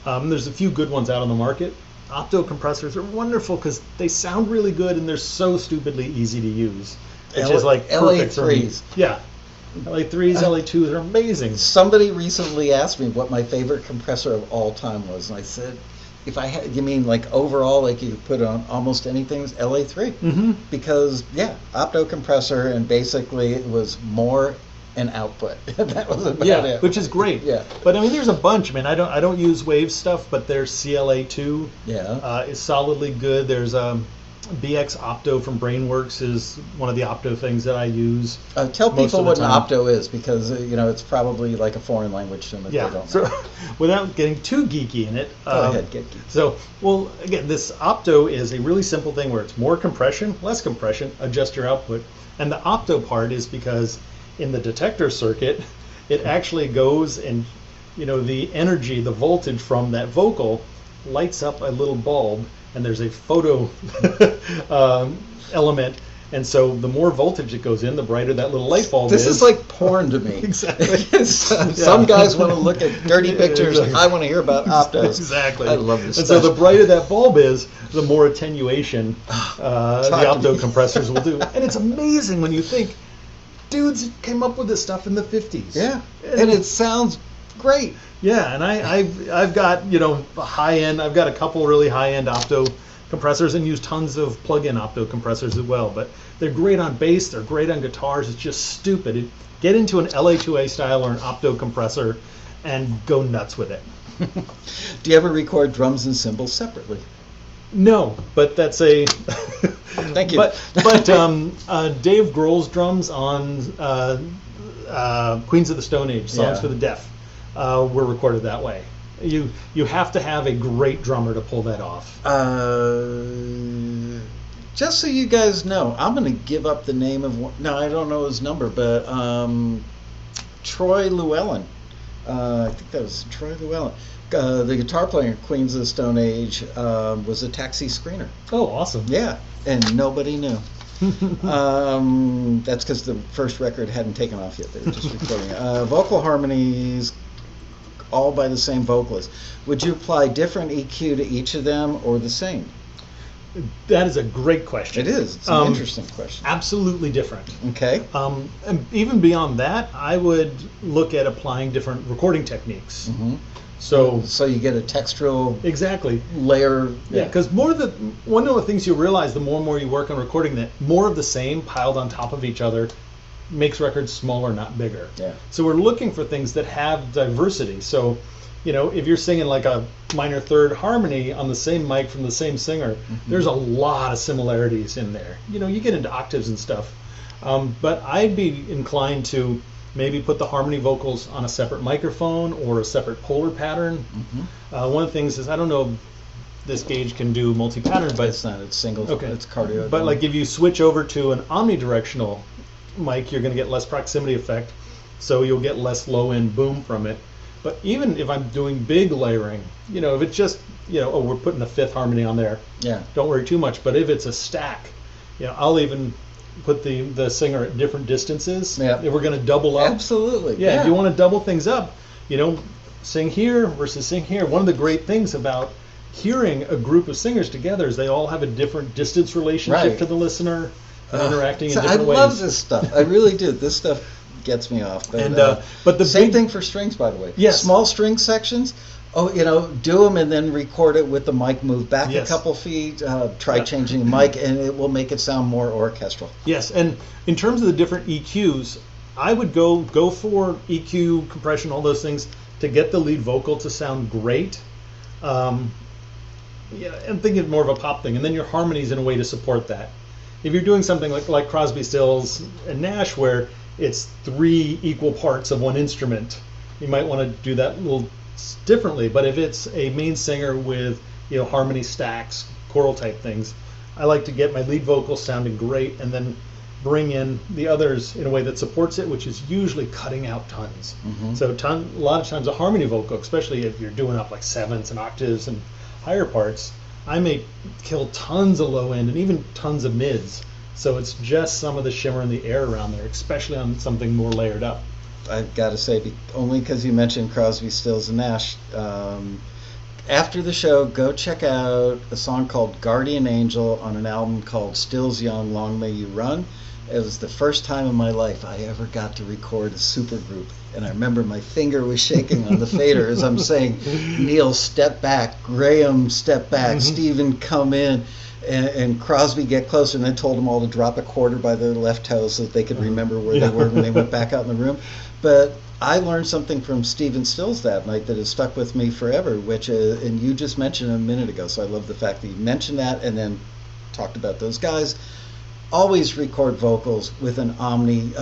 There's a few good ones out on the market. Opto compressors are wonderful because they sound really good and they're so stupidly easy to use. It's just like LA3s. Yeah. LA3s, LA2s are amazing. Somebody recently asked me what my favorite compressor of all time was, and I said, if I had, you mean like overall, like you could put on almost anything, it's LA3. Because, opto compressor, and basically it was more and output. That was about it. Which is great. Yeah. But I mean, there's a bunch. I mean, I don't use Wave stuff, but there's CLA2. Yeah. Is solidly good. There's BX Opto from Brainworks is one of the opto things that I use. Tell people what an opto is, because it's probably like a foreign language to them if they don't know. So without getting too geeky in it, go ahead, get geeky. So, well, again, this opto is a really simple thing where it's more compression, less compression, adjust your output, and the opto part is because in the detector circuit, it actually goes and the energy, the voltage from that vocal lights up a little bulb. And there's a photo element, and so the more voltage that goes in, the brighter that little light bulb is. This is like porn to me. Exactly. Some guys want to look at dirty pictures, and I want to hear about optos. Exactly. I love this and stuff. So the brighter that bulb is, the more attenuation the opto compressors will do. And it's amazing when you think, dudes came up with this stuff in the 50s. Yeah, and it sounds great. Yeah, and I've got high end. I've got a couple really high end opto compressors and use tons of plug-in opto compressors as well. But they're great on bass. They're great on guitars. It's just stupid. Get into an LA2A style or an opto compressor and go nuts with it. Do you ever record drums and cymbals separately? No, but that's a. Thank you. But Dave Grohl's drums on Queens of the Stone Age, Songs for the Deaf. Were recorded that way. You have to have a great drummer to pull that off. Just so you guys know, I'm going to give up the name of one. No, I don't know his number, but Troy Llewellyn. I think that was Troy Llewellyn. The guitar player in Queens of the Stone Age was a Taxi screener. Oh, awesome. Yeah, and nobody knew. That's because the first record hadn't taken off yet. They were just recording it. Vocal harmonies, all by the same vocalist. Would you apply different EQ to each of them or the same? That is a great question. It is. It's an interesting question. Absolutely different. Okay. And even beyond that, I would look at applying different recording techniques. So you get a textural layer. Yeah, because one of the things you realize the more and more you work on recording, that more of the same piled on top of each other makes records smaller, not bigger. Yeah. So we're looking for things that have diversity. So, if you're singing like a minor third harmony on the same mic from the same singer, there's a lot of similarities in there. You get into octaves and stuff. But I'd be inclined to maybe put the harmony vocals on a separate microphone or a separate polar pattern. One of the things is, I don't know if this gauge can do multi-pattern, but it's not. It's single. Okay. It's cardio. But like if you switch over to an omnidirectional mic, you're going to get less proximity effect, so you'll get less low-end boom from it. But even if I'm doing big layering, if it's just, we're putting a fifth harmony on there, don't worry too much. But if it's a stack, I'll even put the singer at different distances. If we're going to double up. Absolutely. If you want to double things up, sing here versus sing here. One of the great things about hearing a group of singers together is they all have a different distance relationship to the listener and interacting in different ways. I love this stuff. I really do. This stuff gets me off. But, but the same thing for strings, by the way. Yes. Small string sections. Oh, do them and then record it with the mic moved back Yes. a couple feet. Try changing the mic, and it will make it sound more orchestral. Yes, and in terms of the different EQs, I would go for EQ, compression, all those things to get the lead vocal to sound great. I'm thinking more of a pop thing, and then your harmonies in a way to support that. If you're doing something like Crosby, Stills, and Nash, where it's 3 equal parts of one instrument, you might want to do that a little differently. But if it's a main singer with harmony stacks, choral type things, I like to get my lead vocal sounding great and then bring in the others in a way that supports it, which is usually cutting out tons. Mm-hmm. So a lot of times a harmony vocal, especially if you're doing up like sevenths and octaves and higher parts, I may kill tons of low end and even tons of mids. So it's just some of the shimmer in the air around there, especially on something more layered up. I've got to say, only because you mentioned Crosby, Stills, and Nash, after the show, go check out a song called Guardian Angel on an album called Stills Young, Long May You Run. It was the first time in my life I ever got to record a supergroup. And I remember my finger was shaking on the fader as I'm saying, Neil, step back, Graham, step back, Mm-hmm. Stephen, come in, and Crosby, get closer, and then told them all to drop a quarter by their left toe so that they could remember where they were when they went back out in the room. But I learned something from Stephen Stills that night that has stuck with me forever, which and you just mentioned a minute ago, so I love the fact that you mentioned that and then talked about those guys. Always record vocals with an Omni.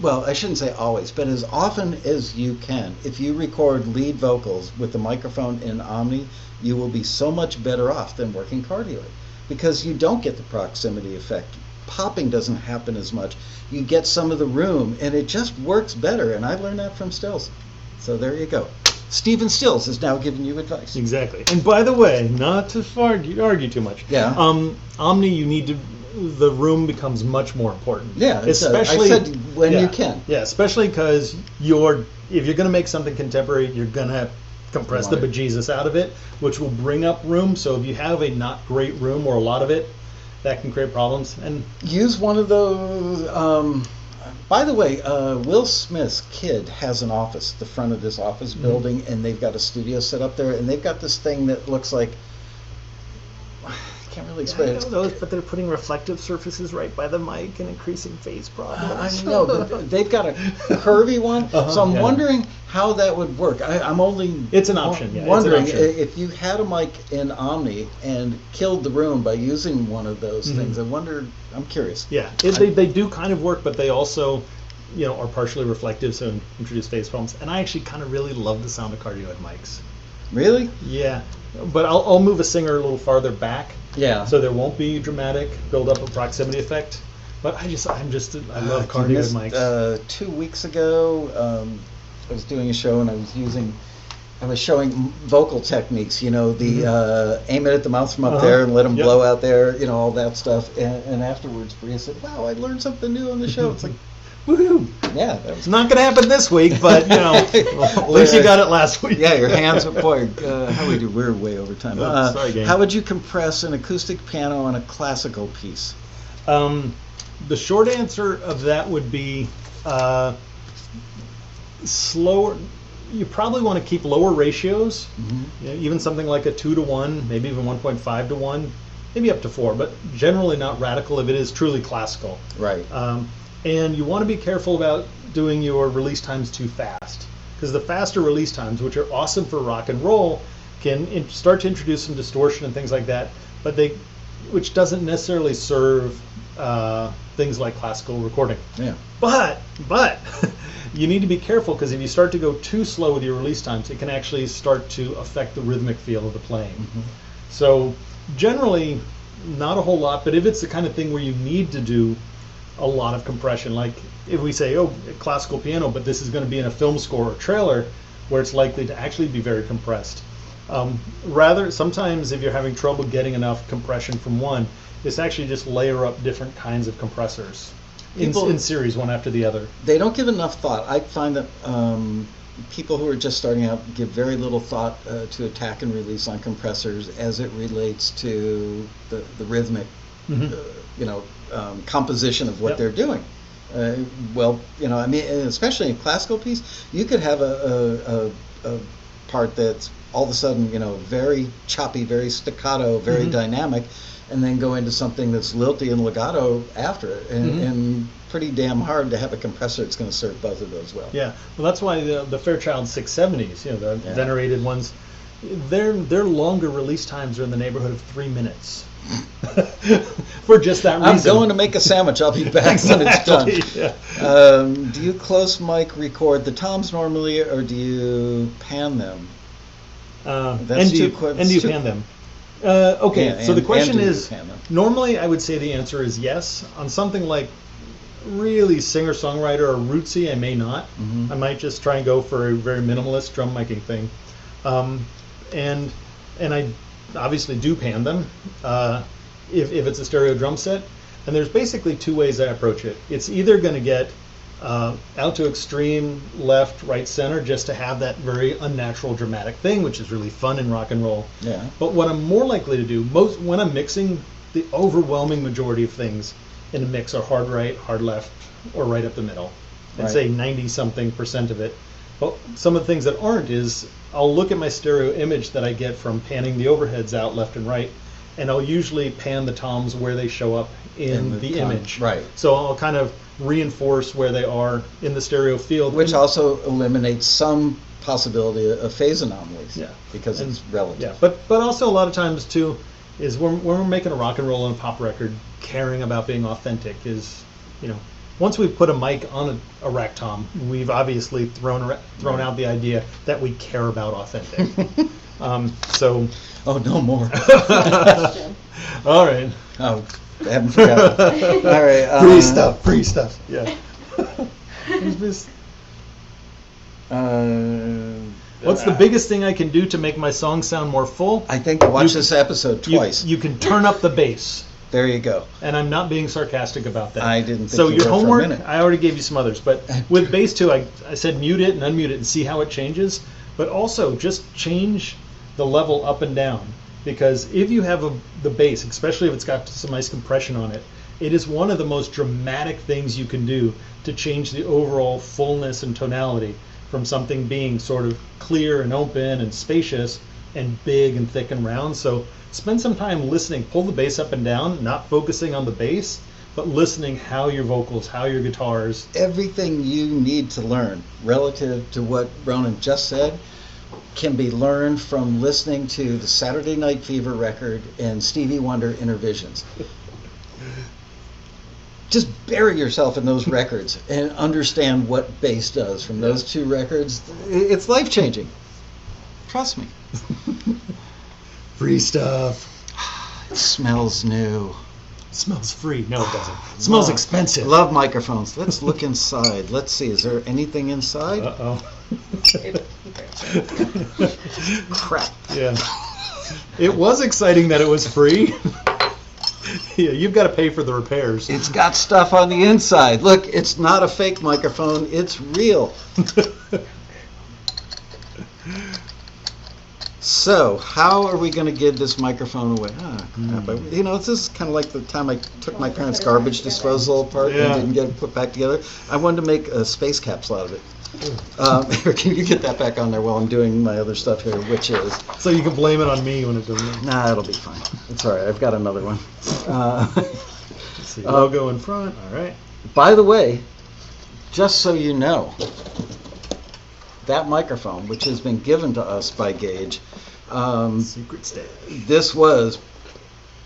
Well, I shouldn't say always, but as often as you can. If you record lead vocals with the microphone in Omni, you will be so much better off than working cardioid, because you don't get the proximity effect. Popping doesn't happen as much. You get some of the room, and it just works better. And I learned that from Stills. So there you go. Stephen Stills is now giving you advice. Exactly. And by the way, not to argue too much. Yeah. Omni, the room becomes much more important. Yeah, especially I said when you can. Yeah, especially because if you're going to make something contemporary, you're going to compress the bejesus out of it, which will bring up room. So if you have a not great room or a lot of it, that can create problems. And use one of those. By the way, Will Smith's kid has an office at the front of this office building, and they've got a studio set up there, and they've got this thing that looks like, I can't really explain it. But they're putting reflective surfaces right by the mic and increasing phase problems. I know, but they've got a curvy one, so I'm wondering how that would work. I'm only it's an option. Yeah, wondering it's an option. if you had a mic in Omni and killed the room by using one of those things. I'm curious. Yeah, they do kind of work, but they also are partially reflective, so introduce phase problems. And I actually kind of really love the sound of cardioid mics. Really? Yeah, but I'll move a singer a little farther back. Yeah. So there won't be dramatic build up of proximity effect. But I love cardioid mics. 2 weeks ago, I was doing a show and I was showing vocal techniques. Aim it at the mouth from up there and let them blow out there. All that stuff. And afterwards, Bria said, "Wow, I learned something new on the show." It's like, woohoo! Yeah, It's not going to happen this week, but at least you got it last week. Yeah, your hands are how we do? We're way over time. Sorry, gang. How would you compress an acoustic piano on a classical piece? The short answer of that would be slower. You probably want to keep lower ratios. Even something like a 2-to-1, maybe even 1.5-to-1, maybe up to 4, but generally not radical if it is truly classical. Right. And you want to be careful about doing your release times too fast, because the faster release times, which are awesome for rock and roll, can start to introduce some distortion and things like that, which doesn't necessarily serve things like classical recording. Yeah. But you need to be careful, because if you start to go too slow with your release times, it can actually start to affect the rhythmic feel of the playing. So generally, not a whole lot, but if it's the kind of thing where you need to do a lot of compression, like if we say, classical piano, but this is going to be in a film score or trailer where it's likely to actually be very compressed. Rather, sometimes if you're having trouble getting enough compression from one, it's actually just layer up different kinds of compressors in series, one after the other. They don't give enough thought. I find that people who are just starting out give very little thought to attack and release on compressors as it relates to the rhythmic composition of what they're doing. Especially in a classical piece, you could have a part that's all of a sudden, very choppy, very staccato, very dynamic, and then go into something that's lilty and legato after it, and pretty damn hard to have a compressor that's going to serve both of those well. Yeah, well, that's why the Fairchild 670s, the venerated ones, their longer release times are in the neighborhood of 3 minutes. For just that reason. I'm going to make a sandwich. I'll be back when it's done. Yeah. Do you close mic record the toms normally, or do you pan them? And do you pan them? Okay, so the question is, normally I would say the answer is yes. On something like really singer-songwriter or rootsy, I may not. I might just try and go for a very minimalist drum miking thing. And I obviously do pan them if it's a stereo drum set. And there's basically 2 ways I approach it. It's either going to get out to extreme, left, right, center, just to have that very unnatural dramatic thing, which is really fun in rock and roll. Yeah. But what I'm more likely to do, when I'm mixing, the overwhelming majority of things in a mix are hard right, hard left, or right up the middle. I'd say 90-something% of it. But some of the things that aren't is I'll look at my stereo image that I get from panning the overheads out left and right, and I'll usually pan the toms where they show up in the image. Right. So I'll kind of reinforce where they are in the stereo field. Which also eliminates some possibility of phase anomalies. Yeah. Because it's relative. Yeah, but also a lot of times too is when we're making a rock and roll and a pop record, caring about being authentic is, once we've put a mic on a rack tom, we've obviously thrown out the idea that we care about authentic. So. Oh, no more. All right. Oh, I haven't forgotten. All right. Free stuff. Yeah. What's the biggest thing I can do to make my song sound more full? I think watch this episode twice. You can turn up the bass. There you go. And I'm not being sarcastic about that. I didn't think so you your were homework, for a minute. I already gave you some others, but with bass too, I said mute it and unmute it and see how it changes. But also just change the level up and down, because if you have the bass, especially if it's got some nice compression on it, it is one of the most dramatic things you can do to change the overall fullness and tonality from something being sort of clear and open and spacious and big and thick and round. So spend some time listening, pull the bass up and down, not focusing on the bass, but listening how your vocals, how your guitars. Everything you need to learn relative to what Ronan just said can be learned from listening to the Saturday Night Fever record and Stevie Wonder Intervisions. Just bury yourself in those records and understand what bass does from those 2 records. It's life-changing. Trust me. Free stuff. It smells new. It smells free. No, it doesn't. It smells expensive. Love microphones. Let's look inside. Let's see. Is there anything inside? Uh-oh. Crap. Yeah. It was exciting that it was free. Yeah, you've got to pay for the repairs. It's got stuff on the inside. Look, it's not a fake microphone. It's real. So, how are we going to give this microphone away? Crap. This is kind of like the time I took my parents' garbage disposal apart and didn't get it put back together. I wanted to make a space capsule out of it. Can you get that back on there while I'm doing my other stuff here, which is... So you can blame it on me when it doesn't... Nah, it'll be fine. It's all right. I've got another one. Let's see. Logo in front. All right. By the way, just so you know, that microphone, which has been given to us by Gage, secret stash. This was...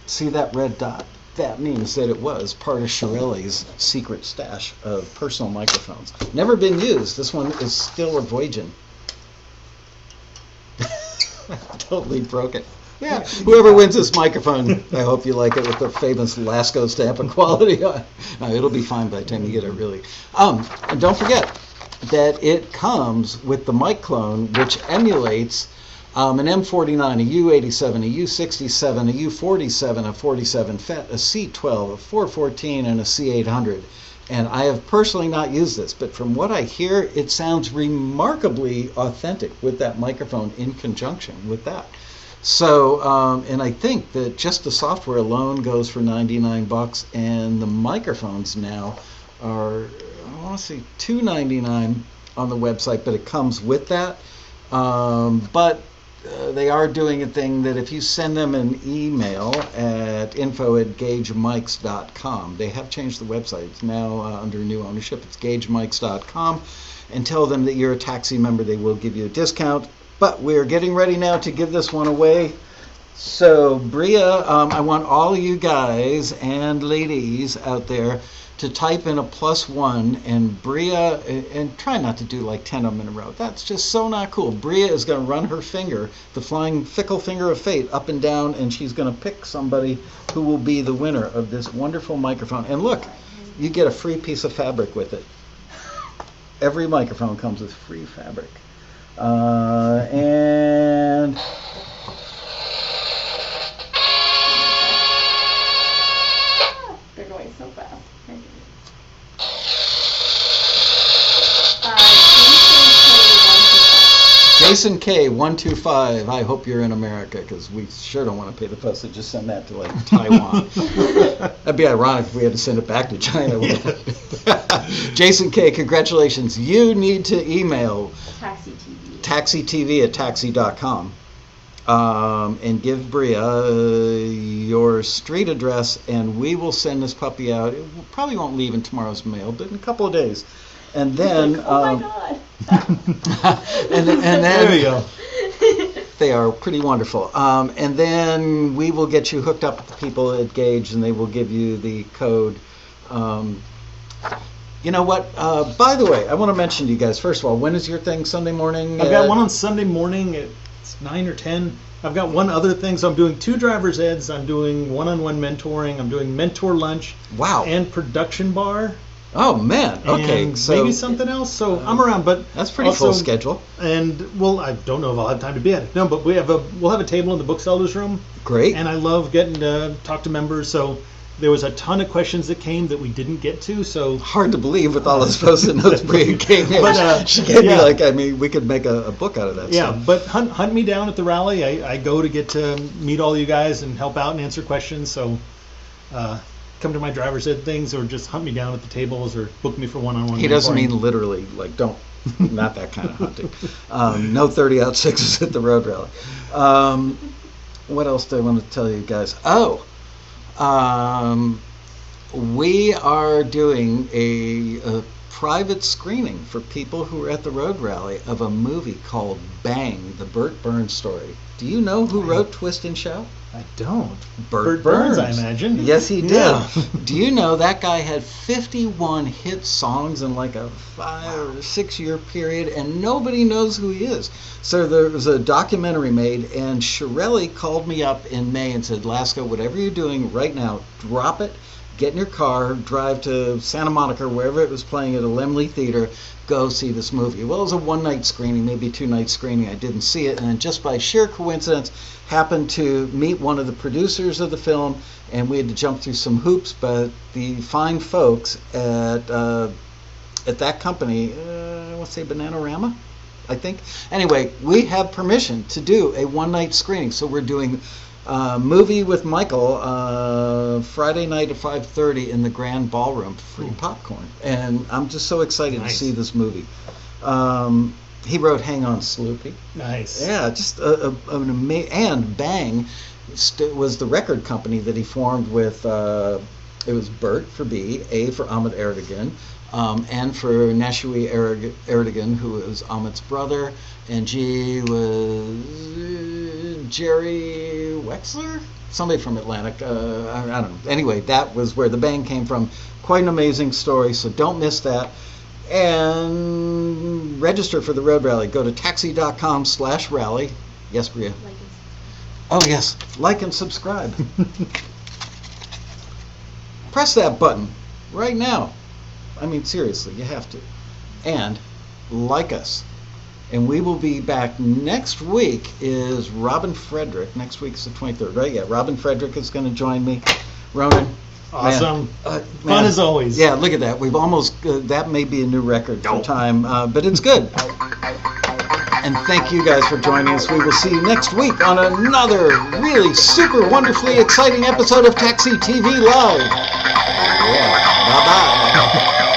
See that red dot? That means that it was part of Shirelli's secret stash of personal microphones. Never been used. This one is still a Voyagin. Totally broke it. Yeah. Whoever wins this microphone, I hope you like it with the famous Lasco stamp of quality on it. No, it'll be fine by the time you get it really. And don't forget that it comes with the mic clone, which emulates an M49, a U87, a U67, a U47, a 47 FET, a C12, a 414, and a C800. And I have personally not used this, but from what I hear, it sounds remarkably authentic with that microphone in conjunction with that. So, and I think that just the software alone goes for $99, and the microphones now are, I want to say $299 on the website, but it comes with that. But they are doing a thing that if you send them an email at info@gagemics.com, they have changed the website. It's now under new ownership. It's gagemics.com, and tell them that you're a Taxi member. They will give you a discount. But we're getting ready now to give this one away. So, Bria, I want all you guys and ladies out there to type in a +1, and Bria, and try not to do like 10 of them in a row. That's just so not cool. Bria is going to run her finger, the flying fickle finger of fate, up and down, and she's going to pick somebody who will be the winner of this wonderful microphone. And look, you get a free piece of fabric with it. Every microphone comes with free fabric. And... They're going so fast. Jason K125. I hope you're in America, because we sure don't want to pay the postage. Just send that to like Taiwan. That'd be ironic if we had to send it back to China. Jason K, congratulations. You need to email taxitv@taxi.com and give Bria your street address, and we will send this puppy out. It probably won't leave in tomorrow's mail, but in a couple of days. And then, like, oh my God. and then There you go. They are pretty wonderful. And then we will get you hooked up with the people at Gage, and they will give you the code. You know what? By the way, I want to mention to you guys, first of all, when is your thing? Sunday morning? I've got one on Sunday morning. It's 9 or 10. I've got one other thing. So I'm doing 2 driver's eds. I'm doing one-on-one mentoring. I'm doing mentor lunch. Wow. And production bar. Oh, man. Okay. And so maybe something else. So I'm around, but that's pretty also, full schedule. And well, I don't know if I'll have time to be at it. No, but we'll have a table in the booksellers room. Great. And I love getting to talk to members. So there was a ton of questions that came that we didn't get to. So hard to believe with all those post-it notes Bria gave me. But, she gave me yeah. like, I mean, we could make a book out of that. Yeah, stuff. but hunt me down at the rally. I go to get to meet all you guys and help out and answer questions. So come to my driver's ed things, or just hunt me down at the tables, or book me for one-on-one. He doesn't mean literally, like, don't, not that kind of hunting. No 30-06s at the road rally. What else do I want to tell you guys? Oh, we are doing a private screening for people who are at the road rally of a movie called Bang, the Burt Burns story. Do you know who wrote Twist and Shout? I don't. Burt Burns, I imagine. Yes, he did. Yeah. Do you know that guy had 51 hit songs in like a 5 or 6 year period, and nobody knows who he is? So there was a documentary made, and Shirelli called me up in May and said, Lasko, whatever you're doing right now, drop it, get in your car, drive to Santa Monica, wherever it was playing at a Laemmle Theater, go see this movie. Well, it was a one-night screening, maybe 2-night screening. I didn't see it, and then just by sheer coincidence, happened to meet one of the producers of the film, and we had to jump through some hoops, but the fine folks at that company, I want to say Bananarama, I think. Anyway, we have permission to do a one-night screening, so we're doing movie with Michael Friday night at 5:30 in the Grand Ballroom, free popcorn, and I'm just so excited to see this movie. He wrote Hang On Sloopy. Nice. Yeah, just an amazing. And Bang was the record company that he formed with. It was Bert for B, A for Ahmet Erdogan, and for Nashui Erdogan, who was Ahmet's brother, and G was Jerry Wexler, somebody from Atlantic. I don't know. Anyway, that was where the Bang came from. Quite an amazing story, so don't miss that. And register for the road rally. Go to taxi.com/rally. Yes, Bria. Oh yes, like and subscribe. Press that button right now. I mean, seriously, you have to. And like us. And we will be back next week. Is Robin Frederick. Next week is the 23rd, right? Yeah, Robin Frederick is going to join me. Ronan. Awesome. Fun as always. Yeah, look at that. We've almost, that may be a new record for time, but it's good. And thank you guys for joining us. We will see you next week on another really super wonderfully exciting episode of Taxi TV Live. Yeah, bye-bye.